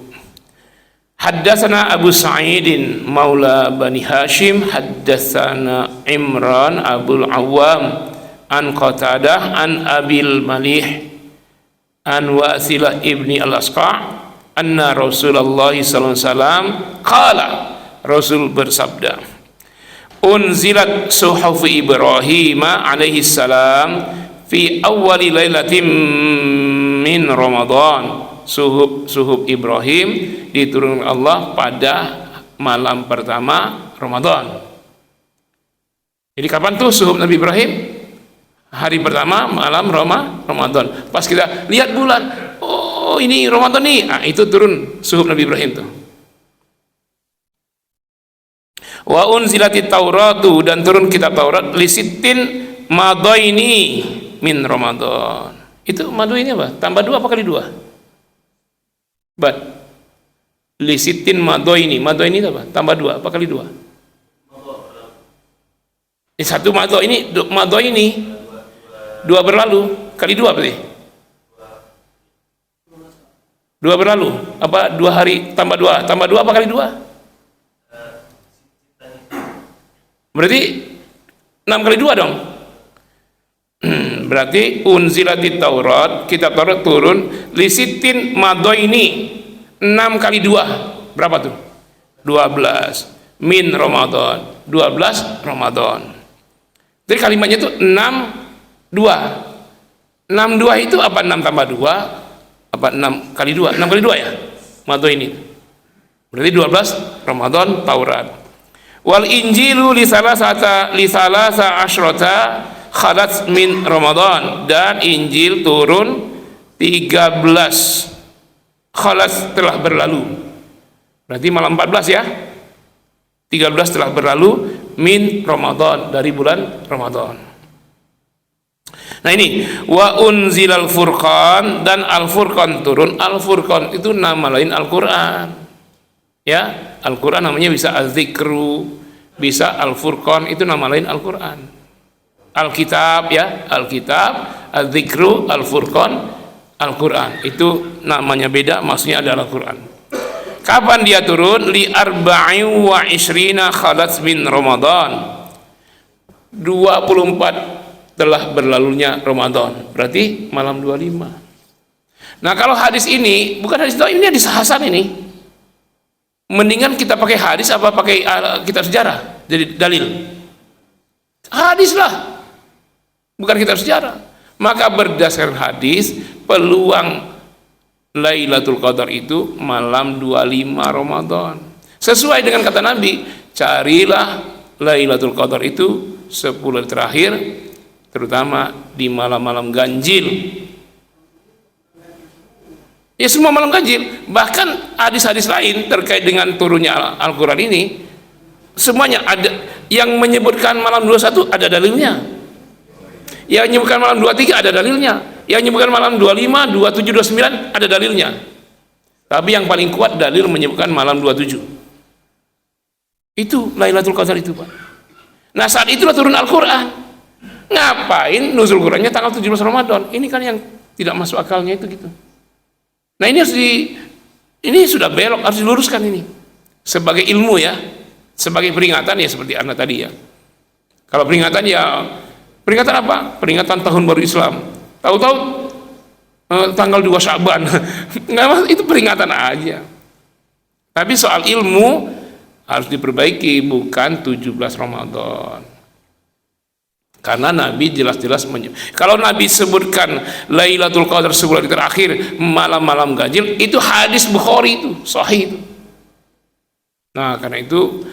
Haddatsana Abu Sa'idin Maula Bani Hashim, haddatsana Imran Abul Awwam an Qatadah an Abil Malih an Wasilah ibni Al-Asqa' anna Rasulullah sallallahu alaihi wasallam qala, Rasul bersabda, unzilat suhuf Ibrahim alaihi salam fi awwali lailatin min Ramadan. Suhuf Ibrahim diturunkan Allah pada malam pertama Ramadan. Jadi kapan tuh suhuf Nabi Ibrahim? Hari pertama malam Ramadan. Pas kita lihat bulan, oh ini Ramadan nih, itu turun suhuf Nabi Ibrahim tuh. Wa unzilatit Tauratu, dan turun kitab Taurat lisittin madaini min Ramadan. Itu madaini apa? Tambah 2 apa kali 2? Lisittin madaini. Madaini itu apa? Tambah 2 apa kali 2? Ini satu madaini, 2 berlalu kali 2 berarti? 2 berlalu apa 2 hari tambah 2 apa kali 2? Berarti 6 kali 2 dong. Berarti unzilatit Taurat, kitab Taurat turun lisittin madaini, 6 kali 2 berapa tuh? 12 min Ramadan, 12 Ramadan. Jadi kalimatnya itu 62 itu apa? 6 tambah 2 apa 6 kali 2? 6 kali 2 ya? Madaini. Berarti 12 Ramadan Taurat. Wal Injilu li salasa asyrata khalat min Ramadan, dan Injil turun 13 khalat telah berlalu. Berarti malam 14 ya. 13 telah berlalu min Ramadan, dari bulan Ramadan. Nah ini wa unzilal furqan, dan Al-Furqan turun. Al-Furqan itu nama lain Al-Quran ya. Al-Quran namanya bisa Az-Zikru, bisa Al-Furqan, itu nama lain Al-Quran. Alkitab ya, Alkitab, Az-Zikru, Al-Furqan, Al-Quran. Itu namanya beda, maksudnya adalah Al-Quran. Kapan dia turun? Li arba'in wa ishrina khalat min Ramadan. 24 telah berlalunya Ramadan. Berarti malam 25. Nah, kalau hadis ini bukan hadis ini hadis hasan ini. Mendingan kita pakai hadis apa pakai kitab sejarah jadi dalil? Hadis lah, bukan kitab sejarah. Maka berdasarkan hadis, peluang Lailatul Qadar itu malam 25 Ramadan. Sesuai dengan kata Nabi, carilah Lailatul Qadar itu 10 hari terakhir, terutama di malam-malam ganjil. Ya semua malam ganjil. Bahkan hadis-hadis lain terkait dengan turunnya Al-Quran ini, semuanya ada. Yang menyebutkan malam 21 ada dalilnya, yang menyebutkan malam 23 ada dalilnya, yang menyebutkan malam 25, 27, 29 ada dalilnya. Tapi yang paling kuat dalil menyebutkan malam 27. Itu Lailatul Qadar itu, Pak. Nah, saat itulah turun Al-Quran. Ngapain nuzul Qurannya tanggal 17 Ramadan? Ini kan yang tidak masuk akalnya itu gitu. Nah, ini ini sudah belok, harus diluruskan ini. Sebagai ilmu ya, sebagai peringatan ya seperti Anda tadi ya. Kalau peringatan ya, peringatan apa? Peringatan tahun baru Islam. Tahu-tahu tanggal 2 Sya'ban. Nggak, itu peringatan aja. Tapi soal ilmu harus diperbaiki, bukan 17 Ramadan. Karena Nabi jelas-jelas kalau Nabi sebutkan Lailatul Qadar sebulan terakhir malam-malam ganjil, itu hadis Bukhari, itu sahih itu. Nah, karena itu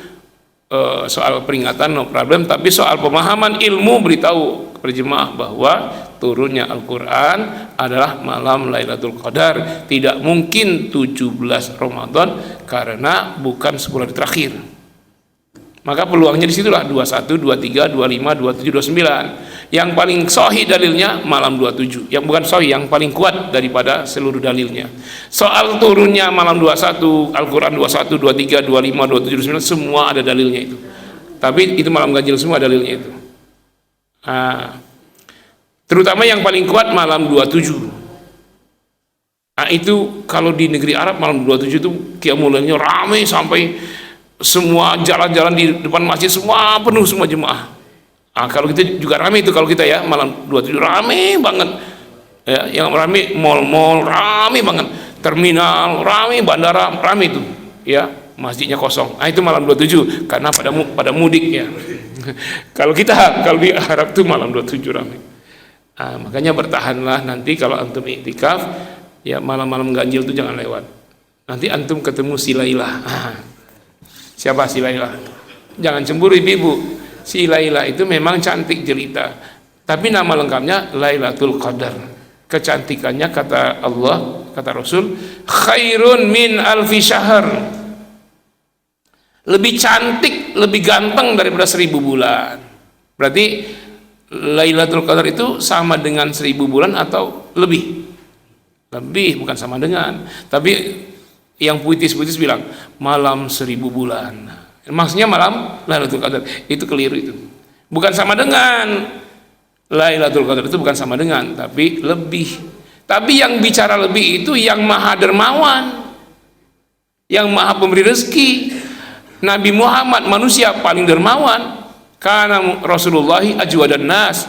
soal peringatan no problem, tapi soal pemahaman ilmu beritahu kepada jemaah bahwa turunnya Al-Quran adalah malam Lailatul Qadar, tidak mungkin 17 Ramadan karena bukan 10 hari terakhir. Maka peluangnya disitulah 21, 23, 25, 27, 29. Yang paling sahih dalilnya malam 27. Yang bukan sahih, yang paling kuat daripada seluruh dalilnya. Soal turunnya malam 21, Al-Quran 21, 23, 25, 27, 29 semua ada dalilnya itu. Tapi itu malam ganjil semua dalilnya itu. Terutama yang paling kuat malam 27. Nah, itu kalau di negeri Arab malam 27 itu qiyamul-lailnya ramai sampai semua jalan-jalan di depan masjid semua penuh, semua jemaah. Kalau kita juga ramai itu, kalau kita ya malam 27 ramai banget ya, yang ramai mall-mall ramai banget, terminal ramai, bandara ramai itu ya, masjidnya kosong. Itu malam 27 karena pada mudik ya. Kalau di Arab tuh malam 27 ramai. Makanya bertahanlah, nanti kalau antum iktikaf ya malam-malam ganjil itu jangan lewat. Nanti antum ketemu si Lailah. Siapa si Lailah? Jangan cemburu ibu-ibu. Si Lailah itu memang cantik jelita, tapi nama lengkapnya Lailatul Qadar. Kecantikannya kata Allah, kata Rasul, khairun min alfi syahr. Lebih cantik, lebih ganteng daripada 1000 bulan. Berarti Lailatul Qadar itu sama dengan 1000 bulan atau lebih? Lebih, bukan sama dengan. Tapi yang puitis-puitis bilang malam 1000 bulan. Maksudnya malam Lailatul Qadar. Itu keliru itu. Bukan sama dengan. Lailatul Qadar itu bukan sama dengan, tapi lebih. Tapi yang bicara lebih itu yang maha dermawan, yang maha pemberi rezeki. Nabi Muhammad manusia paling dermawan. Karena Rasulullahi ajwadan nas.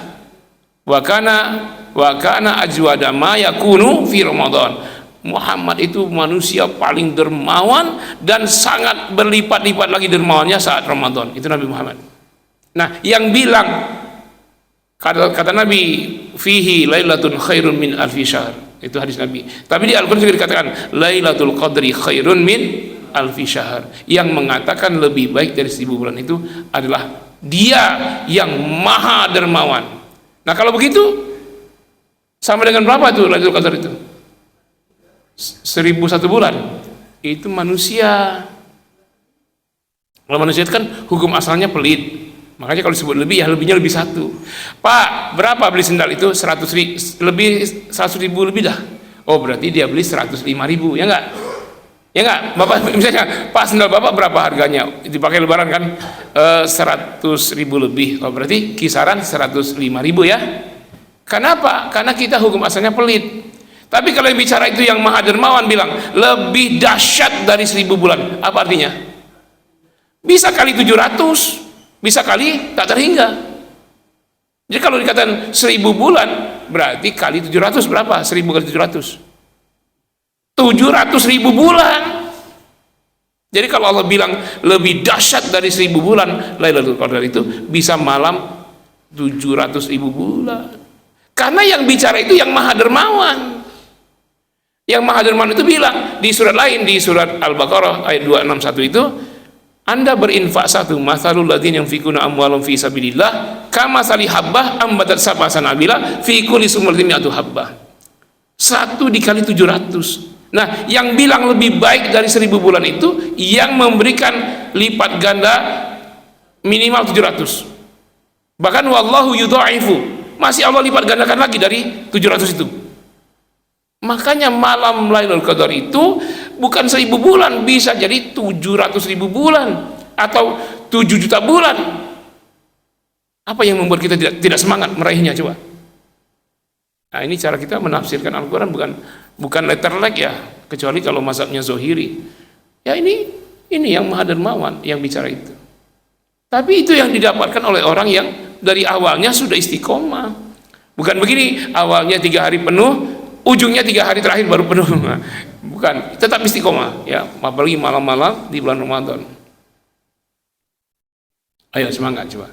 Wa kana ajwada ma yakunu fi Ramadan. Muhammad itu manusia paling dermawan dan sangat berlipat-lipat lagi dermawannya saat Ramadan. Itu Nabi Muhammad. Nah, yang bilang kata Nabi fihi lailatun khairun min alfi syahr. Itu hadis Nabi. Tapi di Al-Qur'an juga dikatakan Lailatul Qadri khairun min alfi syahr. Yang mengatakan lebih baik dari 1000 bulan itu adalah Dia yang maha dermawan. Nah, kalau begitu sama dengan berapa tuh Lailatul Qadar itu? 1001 bulan. Itu manusia. Kalau manusia itu kan hukum asalnya pelit. Makanya kalau disebut lebih, ya lebihnya lebih 1. Pak, berapa beli sendal itu? 100.000 lebih dah. Oh, berarti dia beli 105.000, ya enggak? Ya enggak? Bapak misalnya, Pak, sendal Bapak berapa harganya? Dipakai lebaran kan 100.000 lebih. Oh, berarti kisaran 105.000 ya. Kenapa? Karena kita hukum asalnya pelit. Tapi kalau yang bicara itu yang maha dermawan bilang lebih dahsyat dari 1000 bulan. Apa artinya? Bisa kali 700, bisa kali tak terhingga. Jadi kalau dikatakan 1000 bulan berarti kali 700 berapa? 1000 kali 700 700.000 bulan. Jadi kalau Allah bilang lebih dahsyat dari 1000 bulan, Lailatul Qadar itu bisa malam 700.000 bulan. Karena yang bicara itu yang maha dermawan. Yang Maha Dermawan itu bilang di surat lain, di surat Al-Baqarah ayat 261 itu, Anda berinfak satu, masalul ladzina yunfikuna amwalahum fi sabilillah kamatsali habbah ambatat sab'a sanabila fi kulli sumratin mi'atu habbah. 1 dikali 700. Nah, yang bilang lebih baik dari 1000 bulan itu yang memberikan lipat ganda minimal 700. Bahkan wallahu yudha'ifu, masih Allah lipat gandakan lagi dari 700 itu. Makanya malam Lailatul Qadar itu bukan 1000 bulan, bisa jadi 700.000 bulan atau 7 juta bulan. Apa yang membuat kita tidak semangat meraihnya, coba? Nah, ini cara kita menafsirkan Al-Quran, bukan letter like ya, kecuali kalau mazhabnya Zohiri. Ya ini yang Maha Dermawan yang bicara itu. Tapi itu yang didapatkan oleh orang yang dari awalnya sudah istiqomah. Bukan begini, awalnya 3 hari penuh, ujungnya 3 hari terakhir baru penuh. Bukan, tetap istiqomah ya, apalagi malam-malam di bulan Ramadan. Ayo semangat coba.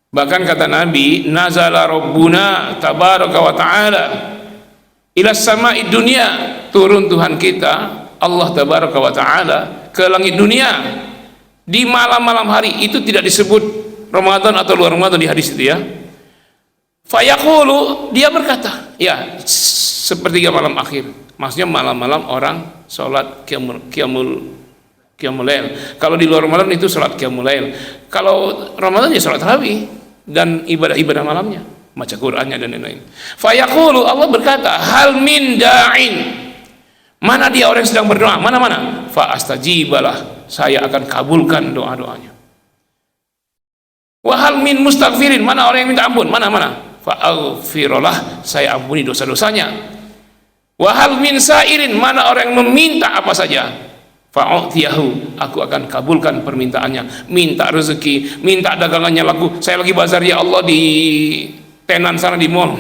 Bahkan kata Nabi, nazala rabbuna tabaraka wa ta'ala ila sama'id dunya, turun Tuhan kita Allah tabaraka wa ta'ala ke langit dunia di malam-malam hari. Itu tidak disebut Ramadan atau luar Ramadan di hadis itu ya. Fayaqulu, dia berkata, ya sepertiga malam akhir, maksudnya malam-malam orang sholat qiyamul lail. Kalau di luar Ramadan itu sholat qiyamul lail. Kalau Ramadan ya sholat tarawih dan ibadah-ibadah malamnya, baca Qur'annya dan lain-lain. Fayaqulu, Allah berkata, hal min da'in, mana dia orang yang sedang berdoa, mana fa astajibalah, saya akan kabulkan doa-doanya. Wa hal min mustaghfirin, mana orang yang minta ampun, mana fa aghfirullah, saya ampuni dosa-dosanya. Wa hal min sa'irin, mana orang yang meminta apa saja, fa'utiyahu, aku akan kabulkan permintaannya. Minta rezeki, minta dagangannya laku, saya lagi bazar ya Allah di tenan sana di mall,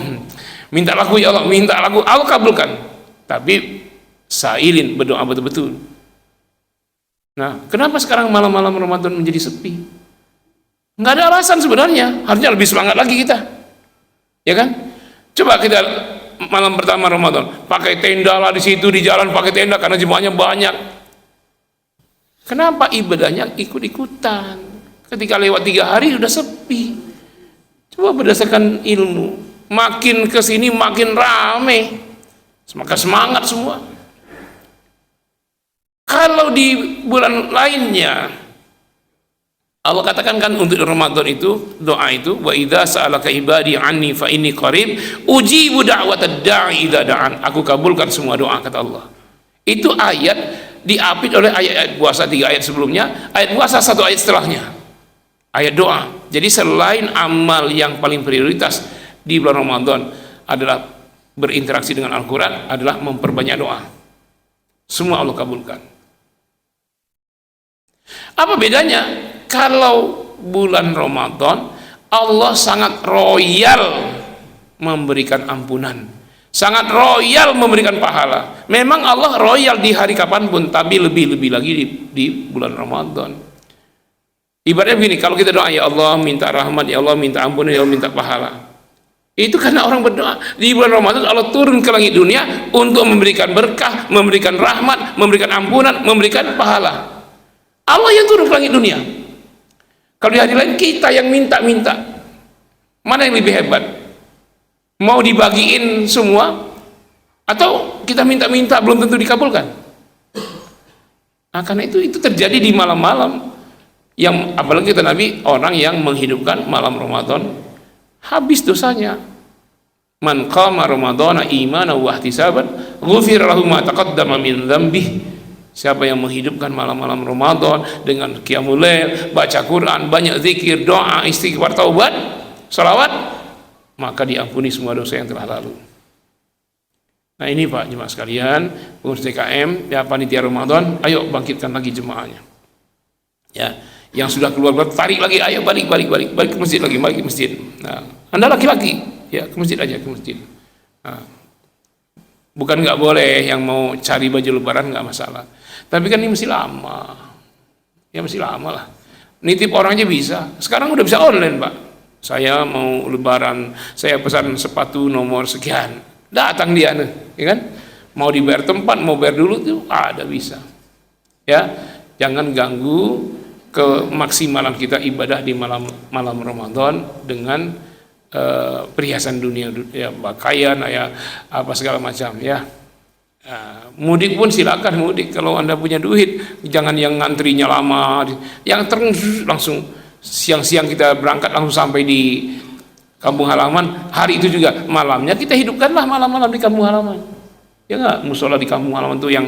minta laku ya Allah, minta laku, aku kabulkan. Tapi sailin, berdoa betul-betul. Nah, kenapa sekarang malam-malam Ramadan menjadi sepi? Nggak ada alasan sebenarnya, harusnya lebih semangat lagi kita, ya kan? Coba kita malam pertama Ramadan pakai tenda lah di situ, di jalan pakai tenda karena jemaahnya banyak. Kenapa? Ibadahnya ikut-ikutan. Ketika lewat 3 hari sudah sepi. Coba berdasarkan ilmu, makin kesini makin rame, semakin semangat semua. Kalau di bulan lainnya Allah katakan kan untuk Ramadan itu, doa itu, wa idza sa'alaka ibadi anni fa inni qarib ujibu da'watad da'i idza da'an, aku kabulkan semua doa, kata Allah. Itu ayat diapit oleh ayat-ayat puasa 3 ayat sebelumnya, ayat puasa 1 ayat setelahnya, ayat doa. Jadi selain amal yang paling prioritas di bulan Ramadan adalah berinteraksi dengan Al-Quran, adalah memperbanyak doa. Semua Allah kabulkan. Apa bedanya? Kalau bulan Ramadan Allah sangat royal memberikan ampunan, sangat royal memberikan pahala. Memang Allah royal di hari kapanpun, tapi lebih-lebih lagi di bulan Ramadan. Ibaratnya begini, kalau kita doa ya Allah minta rahmat, ya Allah minta ampunan, ya Allah minta pahala, itu karena orang berdoa. Di bulan Ramadan Allah turun ke langit dunia untuk memberikan berkah, memberikan rahmat, memberikan ampunan, memberikan pahala. Allah yang turun ke langit dunia. Kalau di hari lain kita yang minta-minta, mana yang lebih hebat? Mau dibagiin semua atau kita minta-minta belum tentu dikabulkan? Nah, karena itu terjadi di malam-malam yang, apalagi kata Nabi, orang yang menghidupkan malam Ramadan habis dosanya. Man qama ramadhana imanan wa ihtisaban ghufira lahu ma taqaddama min dzambihi. Siapa yang menghidupkan malam-malam Ramadan dengan qiyamul lail, baca Quran, banyak zikir, doa, istighfar, taubat, salawat, maka diampuni semua dosa yang telah lalu. Nah ini Pak jemaah sekalian, pengurus DKM, ya panitia Ramadan, ayo bangkitkan lagi jemaahnya. Ya, yang sudah keluar tarik lagi, ayo balik ke masjid lagi, balik ke masjid. Nah, Anda laki-laki, ya ke masjid aja, ke masjid. Nah, bukan nggak boleh yang mau cari baju lebaran nggak masalah, tapi kan ini masih lama, ya masih lama lah. Nitip orang aja bisa, sekarang udah bisa online Pak. Saya mau lebaran, saya pesan sepatu nomor sekian, datang dia nih, ya kan? Mau dibayar tempat, mau bayar dulu tuh ada bisa. Ya, jangan ganggu kemaksimalan kita ibadah di malam Ramadan dengan perhiasan dunia, ya, pakaian, ya, apa segala macam, ya. Mudik pun silakan mudik kalau Anda punya duit, jangan yang ngantrinya lama, yang langsung siang-siang kita berangkat langsung sampai di kampung halaman, hari itu juga malamnya kita hidupkanlah malam-malam di kampung halaman, ya nggak, musola di kampung halaman tuh yang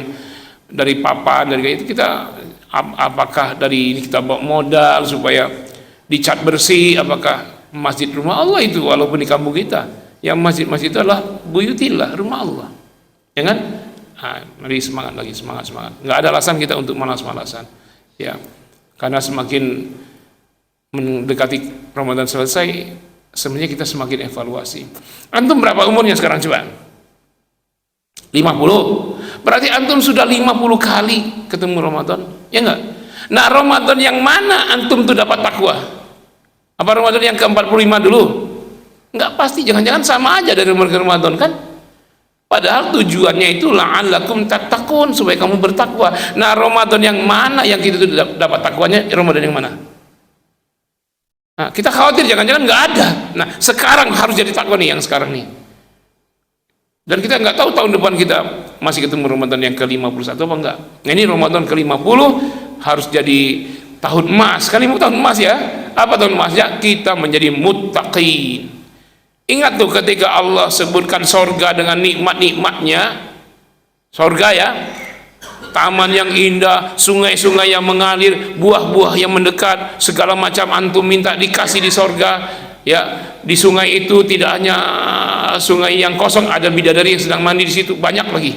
dari papan, dari itu kita, apakah dari ini kita bawa modal supaya dicat bersih, apakah masjid rumah Allah itu, walaupun di kampung kita yang masjid-masjid itu adalah buyutillah, rumah Allah, ya kan? Mari semangat lagi, semangat. Nggak ada alasan kita untuk malas-malasan, ya, karena semakin mendekati Ramadan selesai, sebenarnya kita semakin evaluasi. Antum berapa umurnya sekarang coba? 50. Berarti antum sudah 50 kali ketemu Ramadan, ya enggak? Nah, Ramadan yang mana antum tuh dapat takwa? Apa Ramadan yang ke-45 dulu? Enggak pasti, jangan-jangan sama aja dari Ramadan kan? Padahal tujuannya itu la'allakum tattaqun, supaya kamu bertakwa. Nah, Ramadan yang mana yang kita tuh dapat takwanya? Ramadan yang mana? Nah, kita khawatir jangan-jangan nggak ada. Nah, sekarang harus jadi takwa nih, yang sekarang nih. Dan kita nggak tahu tahun depan kita masih ketemu Ramadan yang ke-51 apa enggak. Nah, ini Ramadan ke-50 harus jadi tahun emas. Kan ini tahun emas ya. Apa tahun emasnya? Kita menjadi muttaqin. Ingat tuh ketika Allah sebutkan sorga dengan nikmat-nikmatnya, sorga ya, taman yang indah, sungai-sungai yang mengalir, buah-buah yang mendekat, segala macam antum minta dikasih di sorga, ya. Di sungai itu tidak hanya sungai yang kosong, ada bidadari yang sedang mandi di situ, banyak lagi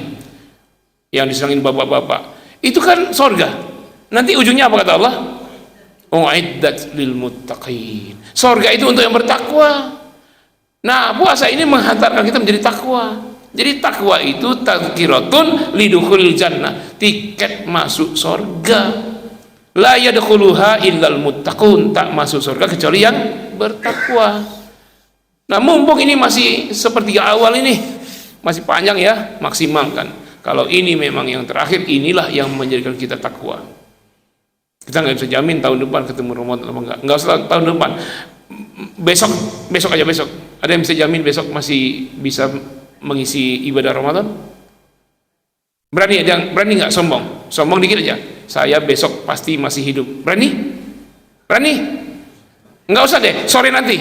yang disenangin bapak-bapak. Itu kan sorga. Nanti ujungnya apa kata Allah? U'iddat lil muttaqin. Sorga itu untuk yang bertakwa. Nah, puasa ini menghantarkan kita menjadi takwa. Jadi takwa itu tazkiratun lidukhulil jannah, tiket masuk surga. La yadkhuluha illal muttaqun, tak masuk surga kecuali yang bertakwa. Nah, mumpung ini masih sepertiga awal ini, masih panjang ya, maksimalkan. Kalau ini memang yang terakhir, inilah yang menjadikan kita takwa. Kita nggak bisa jamin tahun depan ketemu Ramadan apa enggak usah tahun depan. Besok aja besok. Ada yang bisa jamin besok masih bisa mengisi ibadah Ramadan? Berani ya? Berani nggak sombong? Sombong dikit aja. Saya besok pasti masih hidup. Berani? Berani? Nggak usah deh. Sore nanti.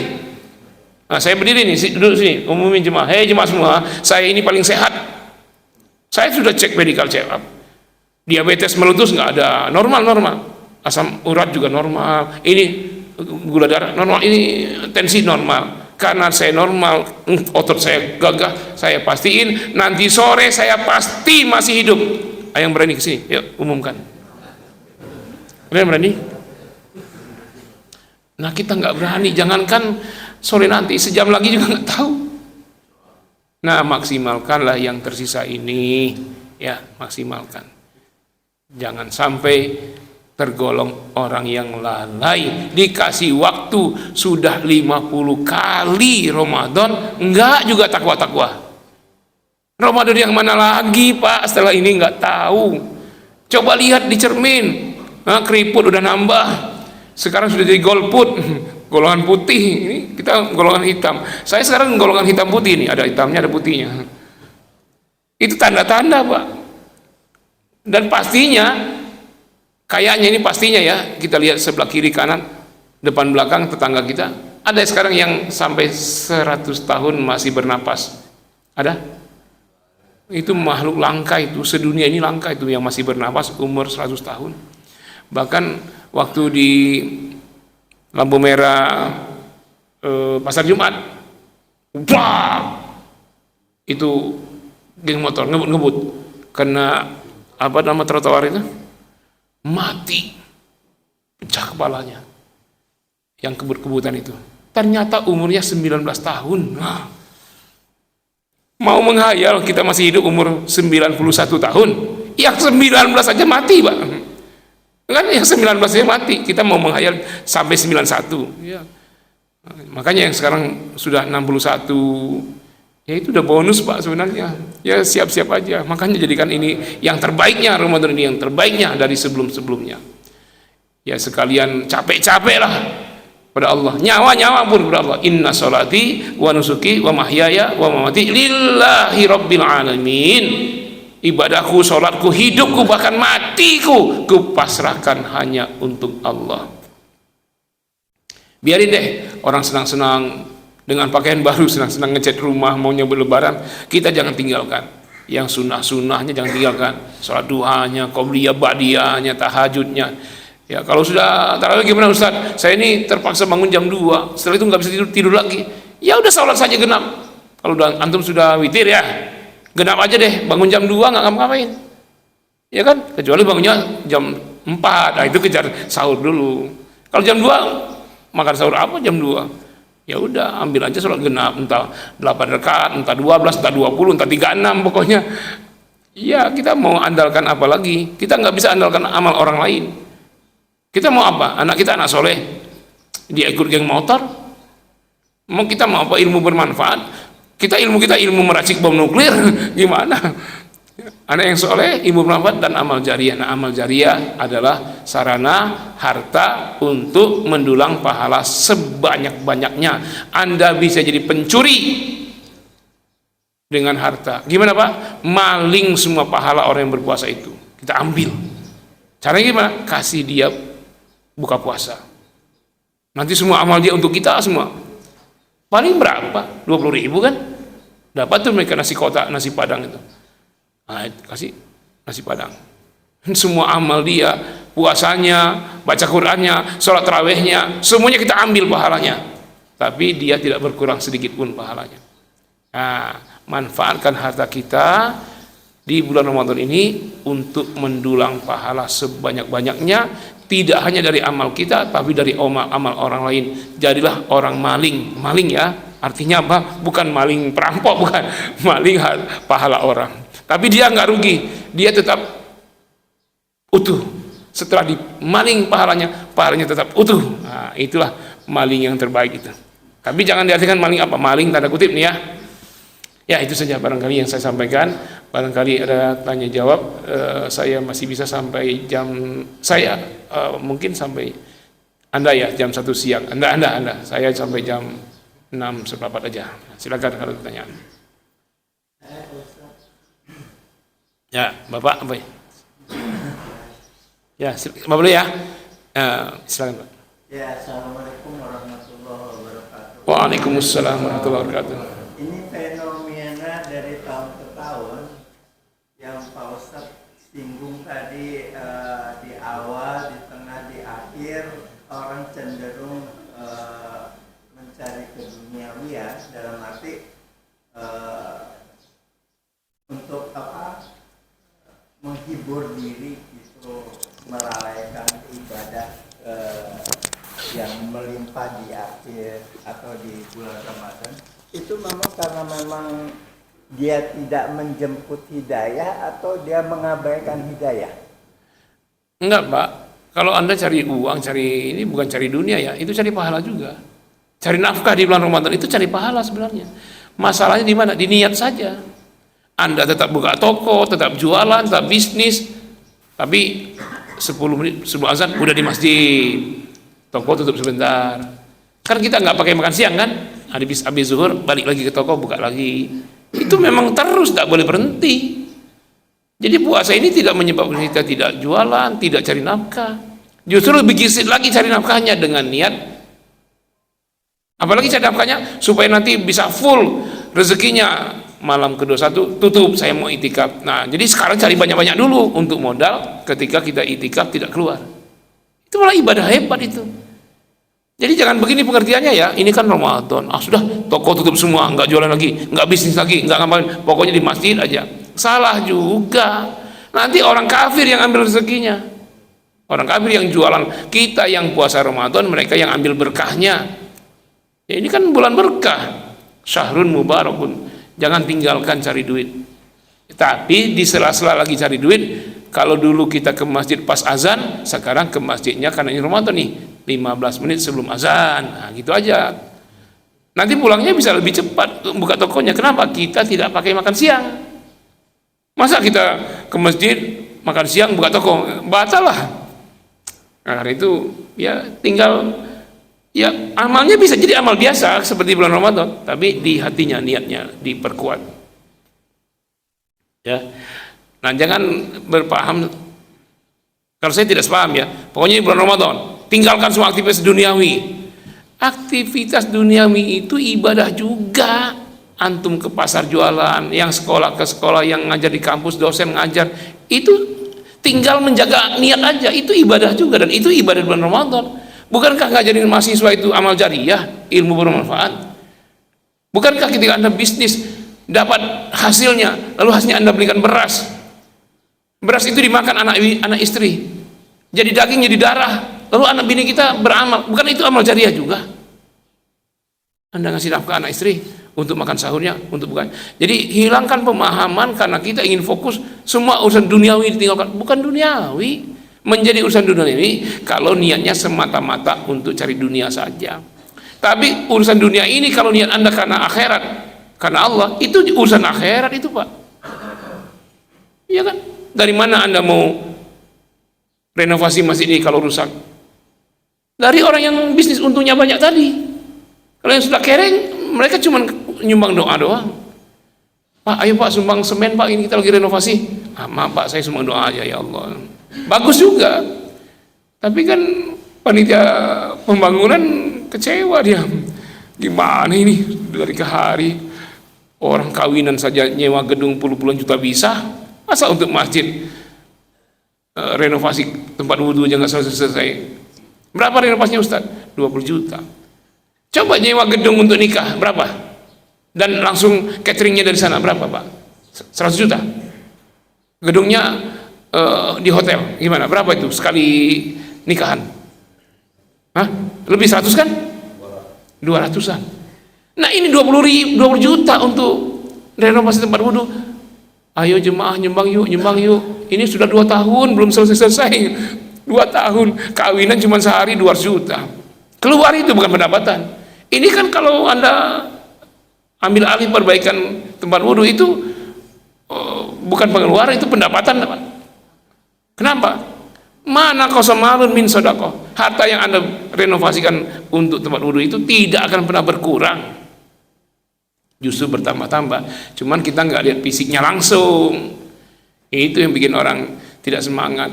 Nah, saya berdiri nih, duduk sini, umumin jemaah. Hei jemaah semua, saya ini paling sehat. Saya sudah cek medical check up. Diabetes meletus nggak ada, normal. Asam urat juga normal. Ini gula darah normal. Ini tensi normal. Karena saya normal, otot saya gagah, saya pastiin nanti sore saya pasti masih hidup. Ayo yang berani kesini, yuk umumkan. Kalian berani? Nah, kita nggak berani, jangankan sore nanti, sejam lagi juga nggak tahu. Nah, maksimalkanlah yang tersisa ini, ya maksimalkan. Jangan sampai tergolong orang yang lalai, dikasih waktu sudah 50 kali Ramadan, enggak juga takwa-takwa. Ramadan yang mana lagi Pak setelah ini nggak tahu. Coba lihat di cermin, keriput udah nambah, sekarang sudah jadi golput, golongan putih, ini kita golongan hitam. Saya sekarang golongan hitam putih, nih ada hitamnya ada putihnya. Itu tanda-tanda Pak. Dan pastinya, kayaknya ini pastinya ya, kita lihat sebelah kiri kanan, depan belakang tetangga kita, ada sekarang yang sampai 100 tahun masih bernapas. Ada? Itu makhluk langka, itu sedunia ini langka itu yang masih bernapas umur 100 tahun. Bahkan waktu di lampu merah Pasar Jumat, itu geng motor ngebut kena apa nama trotoar itu, mati, pecah kepalanya yang kebut-kebutan itu. Ternyata umurnya 19 tahun. Nah, mau menghayal kita masih hidup umur 91 tahun, yang 19 aja mati Pak, kan yang 19 aja mati, kita mau menghayal sampai 91 ya. Makanya yang sekarang sudah 61 Ya itu udah bonus Pak sebenarnya. Ya siap-siap aja. Makanya jadikan ini yang terbaiknya, Ramadan ini yang terbaiknya dari sebelum-sebelumnya. Ya sekalian capek-capek lah pada Allah. Nyawa-nyawa pun kepada Allah. Inna sholati wa nusuki wa mahyaya wa mamati lillahi rabbil alamin. Ibadahku, sholatku, hidupku, bahkan matiku kupasrahkan hanya untuk Allah. Biarin deh orang senang-senang dengan pakaian baru, senang-senang ngecat rumah, maunya berlebaran. Kita jangan tinggalkan yang sunnah-sunnahnya, jangan tinggalkan sholat duhanya, qobliyah, ba'diyahnya, tahajudnya. Ya kalau sudah tarawih gimana Ustaz? Saya ini terpaksa bangun jam 2, setelah itu nggak bisa tidur lagi. Ya udah sholat saja genap. Kalau antum sudah witir ya genap aja deh, bangun jam 2 nggak ngapa-ngapain. Ya kan? Kecuali bangunnya jam 4, nah itu kejar sahur dulu. Kalau jam 2 makan sahur apa jam 2? Ya udah ambil aja sholat genap, entah 8 rakaat, entah 12, entah 20, entah 36 pokoknya. Ya kita mau andalkan apa lagi? Kita nggak bisa andalkan amal orang lain. Kita mau apa? Anak kita anak soleh, dia ikut geng motor. Mau kita mau apa? Ilmu bermanfaat. Kita ilmu meracik bom nuklir. Gimana? Anak yang soleh, ilmu bermanfaat dan amal jariah. Nah, amal jariah adalah sarana harta untuk mendulang pahala sebanyak-banyaknya. Anda bisa jadi pencuri dengan harta. Gimana Pak? Maling semua pahala orang yang berpuasa itu. Kita ambil. Caranya gimana? Kasih dia buka puasa. Nanti semua amal dia untuk kita semua. Paling berapa? 20.000 kan? Dapat tuh mereka nasi kotak, nasi padang itu. Nah, kasih nasi padang. Semua amal dia, puasanya, baca Qur'annya, sholat tarawihnya, semuanya kita ambil pahalanya. Tapi dia tidak berkurang sedikit pun pahalanya. Nah, manfaatkan harta kita di bulan Ramadan ini untuk mendulang pahala sebanyak-banyaknya, tidak hanya dari amal kita tapi dari amal orang lain. Jadilah orang maling ya, artinya apa? Bukan maling perampok, bukan maling pahala orang, tapi dia nggak rugi, dia tetap utuh. Setelah dimaling pahalanya tetap utuh. Nah, itulah maling yang terbaik itu. Tapi jangan diartikan maling apa? Maling tanda kutip nih ya. Ya itu saja barangkali yang saya sampaikan. Barangkali ada tanya jawab, saya masih bisa sampai jam mungkin sampai Anda ya jam 1 siang. Anda saya sampai jam 6:15 aja. Silakan kalau pertanyaan. Ya Bapak apa ya? Ya Bapak dulu ya. Silakan Pak. Ya, assalamualaikum warahmatullahi wabarakatuh. Waalaikumsalam warahmatullahi wabarakatuh. Ini fenomena dari tahun ke tahun yang Pak Ustadz singgung tadi, di awal, di tengah, di akhir, orang cenderung mencari keduniawian dalam arti untuk menghibur diri gitu, melalaikan ibadah yang melimpah di akhir atau di bulan Ramadan. Itu memang karena memang dia tidak menjemput hidayah atau dia mengabaikan hidayah? Enggak Pak, kalau Anda cari uang, cari ini bukan cari dunia ya, itu cari pahala juga. Cari nafkah di bulan Ramadan itu cari pahala sebenarnya. Masalahnya di mana? Di niat saja. Anda tetap buka toko, tetap jualan, tetap bisnis, tapi 10 menit sebelum azan udah di masjid, toko tutup sebentar. Kan kita nggak pakai makan siang kan? Habis zuhur balik lagi ke toko, buka lagi. Itu memang terus, tidak boleh berhenti. Jadi puasa ini tidak menyebabkan kita tidak jualan, tidak cari nafkah. Justru lebih gisit lagi cari nafkahnya dengan niat. Apalagi cari nafkahnya supaya nanti bisa full rezekinya. Malam ke-21 tutup, saya mau itikaf. Nah, jadi sekarang cari banyak-banyak dulu untuk modal ketika kita itikaf tidak keluar. Itu malah ibadah hebat itu. Jadi jangan begini pengertiannya ya, ini kan Ramadan, sudah toko tutup semua, nggak jualan lagi, nggak bisnis lagi, nggak ngapain, pokoknya di masjid aja. Salah juga. Nanti orang kafir yang ambil rezekinya, orang kafir yang jualan, kita yang puasa Ramadan, mereka yang ambil berkahnya. Ya, ini kan bulan berkah, syahrun mubarakun. Jangan tinggalkan cari duit. Tapi di sela-sela lagi cari duit, kalau dulu kita ke masjid pas azan, sekarang ke masjidnya karena ini Ramadan nih 15 menit sebelum azan. Nah, gitu aja. Nanti pulangnya bisa lebih cepat buka tokonya. Kenapa? Kita tidak pakai makan siang. Masa kita ke masjid makan siang buka toko? Batal lah. Nah, karena itu ya tinggal ya amalnya bisa jadi amal biasa seperti bulan Ramadan, tapi di hatinya niatnya diperkuat. Ya. Nah, jangan berpaham kalau saya tidak sepaham ya. Pokoknya bulan Ramadan tinggalkan semua aktivitas duniawi. Aktivitas duniawi itu ibadah juga. Antum ke pasar jualan, yang sekolah ke sekolah, yang ngajar di kampus, dosen ngajar, itu tinggal menjaga niat aja, itu ibadah juga, dan itu ibadah bulan Ramadan. Bukankah ngajarin mahasiswa itu amal jariyah, ilmu bermanfaat? Bukankah ketika Anda bisnis dapat hasilnya, lalu hasilnya Anda belikan beras, beras itu dimakan anak istri, jadi daging, jadi darah, lalu anak bini kita beramal, bukan itu amal jariyah juga? Anda ngasih nafkah anak istri untuk makan sahurnya, untuk bukan. Jadi hilangkan pemahaman karena kita ingin fokus semua urusan duniawi ditinggalkan. Bukan duniawi, menjadi urusan duniawi kalau niatnya semata-mata untuk cari dunia saja. Tapi urusan dunia ini kalau niat Anda karena akhirat, karena Allah, itu urusan akhirat itu, Pak. Iya kan? Dari mana Anda mau renovasi masjid ini kalau rusak? Dari orang yang bisnis untungnya banyak tadi. Kalau yang sudah kering, mereka cuma nyumbang doa doang. Pak, ayo Pak sumbang semen Pak, ini kita lagi renovasi. Maaf Pak, saya sumbang doa aja ya Allah. Bagus juga. Tapi kan panitia pembangunan kecewa dia. Gimana ini dari ke hari orang kawinan saja nyewa gedung puluhan juta bisa, masa untuk masjid renovasi tempat wudhu aja nggak selesai. Berapa renovasinya Ustaz? 20 juta. Coba nyewa gedung untuk nikah berapa? Dan langsung cateringnya dari sana berapa Pak? 100 juta. Gedungnya di hotel gimana? Berapa itu sekali nikahan? Hah? Lebih 100 kan? 200-an. Nah ini 20 juta untuk renovasi tempat wudhu. Ayo jemaah nyumbang yuk. Ini sudah 2 tahun belum selesai. 2 tahun kawinan cuma sehari 200 juta. Keluar itu bukan pendapatan. Ini kan kalau Anda ambil alih perbaikan tempat wudhu itu bukan pengeluaran, itu pendapatan. Kenapa? Mana qasamalun min shadaqah. Harta yang Anda renovasikan untuk tempat wudhu itu tidak akan pernah berkurang, justru bertambah-tambah. Cuman kita nggak lihat fisiknya langsung. Itu yang bikin orang tidak semangat.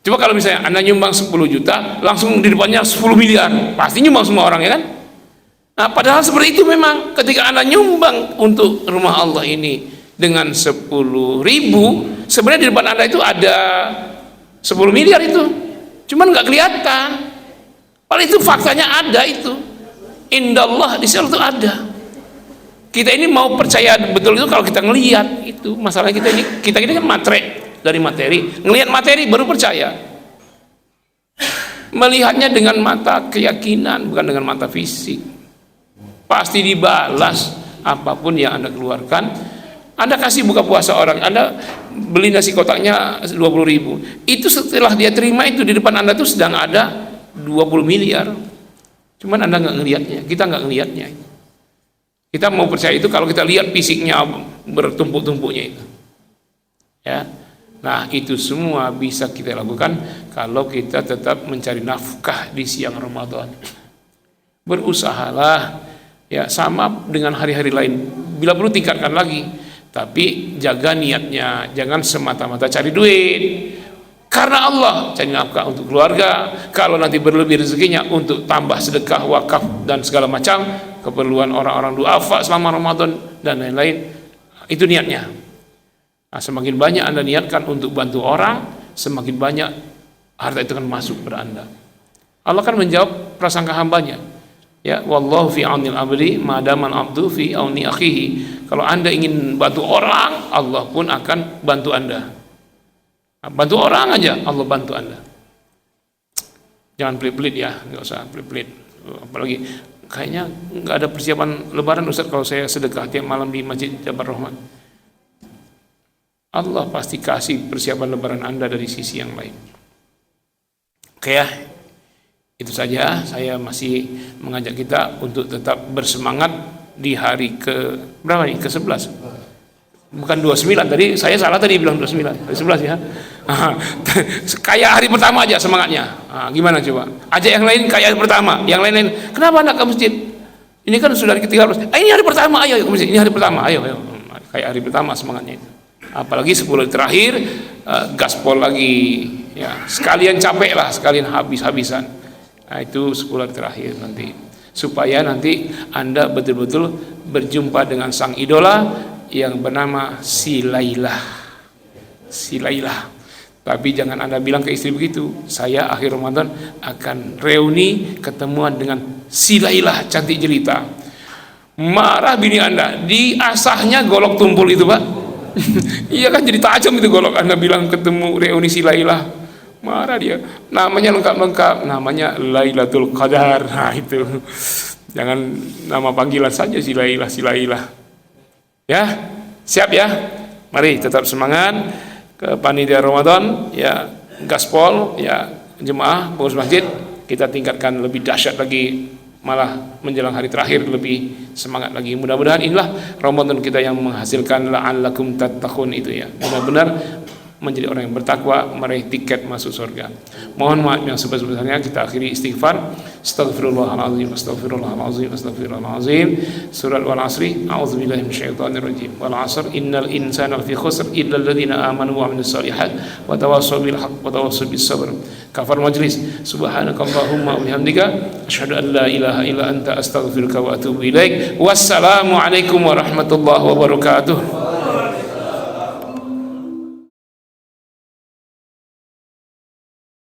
Coba kalau misalnya Anda nyumbang 10 juta, langsung di depannya 10 miliar, pasti nyumbang semua orang, ya kan? Nah, padahal seperti itu memang ketika Anda nyumbang untuk rumah Allah ini dengan 10.000, sebenarnya di depan Anda itu ada 10 miliar itu, cuman nggak kelihatan. Padahal itu faktanya ada itu. Indallah di sana itu ada. Kita ini mau percaya betul itu kalau kita ngelihat itu. Masalah kita ini kan dari materi, ngelihat materi baru percaya. Melihatnya dengan mata keyakinan, bukan dengan mata fisik. Pasti dibalas apapun yang Anda keluarkan. Anda kasih buka puasa orang, Anda beli nasi kotaknya 20.000, itu setelah dia terima itu di depan Anda tuh sedang ada 20 miliar. Cuman Anda nggak ngelihatnya, kita nggak ngelihatnya. Kita mau percaya itu kalau kita lihat fisiknya bertumpuk-tumpuknya itu. Ya. Nah, itu semua bisa kita lakukan kalau kita tetap mencari nafkah di siang Ramadan. Berusahalah ya sama dengan hari-hari lain. Bila perlu tingkatkan lagi, tapi jaga niatnya, jangan semata-mata cari duit. Karena Allah, cari nafkah untuk keluarga. Kalau nanti berlebih rezekinya untuk tambah sedekah, wakaf dan segala macam keperluan orang-orang duafa selama Ramadan dan lain-lain. Itu niatnya. Nah, semakin banyak Anda niatkan untuk bantu orang, semakin banyak harta itu akan masuk kepada Anda. Allah akan menjawab prasangka hambanya. Ya, wallahu fi aunil abdi madaman abdu fi auni akhihi. Kalau Anda ingin bantu orang, Allah pun akan bantu Anda. Bantu orang aja, Allah bantu Anda. Jangan pelit-pelit ya, nggak usah pelit-pelit. Apalagi kayaknya nggak ada persiapan Lebaran Ustaz kalau saya sedekah tiap malam di Masjid Jabar Rahman. Allah pasti kasih persiapan Lebaran Anda dari sisi yang lain. Oke ya, Itu saja, saya masih mengajak kita untuk tetap bersemangat di hari ke berapa nih? Ke-11. Bukan 29 tadi, saya salah tadi bilang 29. 11 ya. Kayak hari pertama aja semangatnya. Gimana coba? Ajak yang lain kayak hari pertama, yang lain-lain. Kenapa anak ke masjid? Ini kan sudah hari ke-13. Ini hari pertama, ayo ke masjid. Ini hari pertama, ayo. Kayak hari pertama semangatnya itu. Apalagi 10 hari terakhir, gaspol lagi. Ya, sekalian capek lah, sekalian habis-habisan. Nah, itu 10 hari terakhir nanti. Supaya nanti Anda betul-betul berjumpa dengan sang idola yang bernama si Lailah. Tapi jangan Anda bilang ke istri begitu. Saya akhir Ramadan akan reuni ketemuan dengan si Lailah cantik jelita. Marah bini Anda, diasahnya golok tumpul itu, Pak. Iya kan, jadi tajam itu golok. Anda bilang ketemu reuni si Lailah, marah dia. Namanya lengkap-lengkap, namanya Lailatul Qadar. Nah itu, jangan nama panggilan saja si Lailah. Ya, siap ya. Mari tetap semangat. Ke panitia Ramadan, ya gaspol, ya jemaah pengurus masjid, kita tingkatkan lebih dahsyat lagi. Malah menjelang hari terakhir lebih semangat lagi. Mudah-mudahan inilah Ramadan kita yang menghasilkan la'allakum tattaqun itu ya. Benar-benar menjadi orang yang bertakwa, meraih tiket masuk surga. Mohon maaf yang sebesar-besarnya, kita akhiri istighfar. Astaghfirullahaladzim, astaghfirullahaladzim, astaghfirullahaladzim. Surat Wal Asri, a'udzubillahi minasyaitonirrajim. Wal 'asr, innal insana lafi khusr illa alladziina aamanu wa 'amilus shalihat wa tawassaw bil haqq wa tawassaw bis sabr. Kafar majlis. Subhanakallahumma wa bihamdika asyhadu an la ilaha illa anta astaghfiruka wa atubu ilaik. Wassalamu alaikum warahmatullahi wabarakatuh.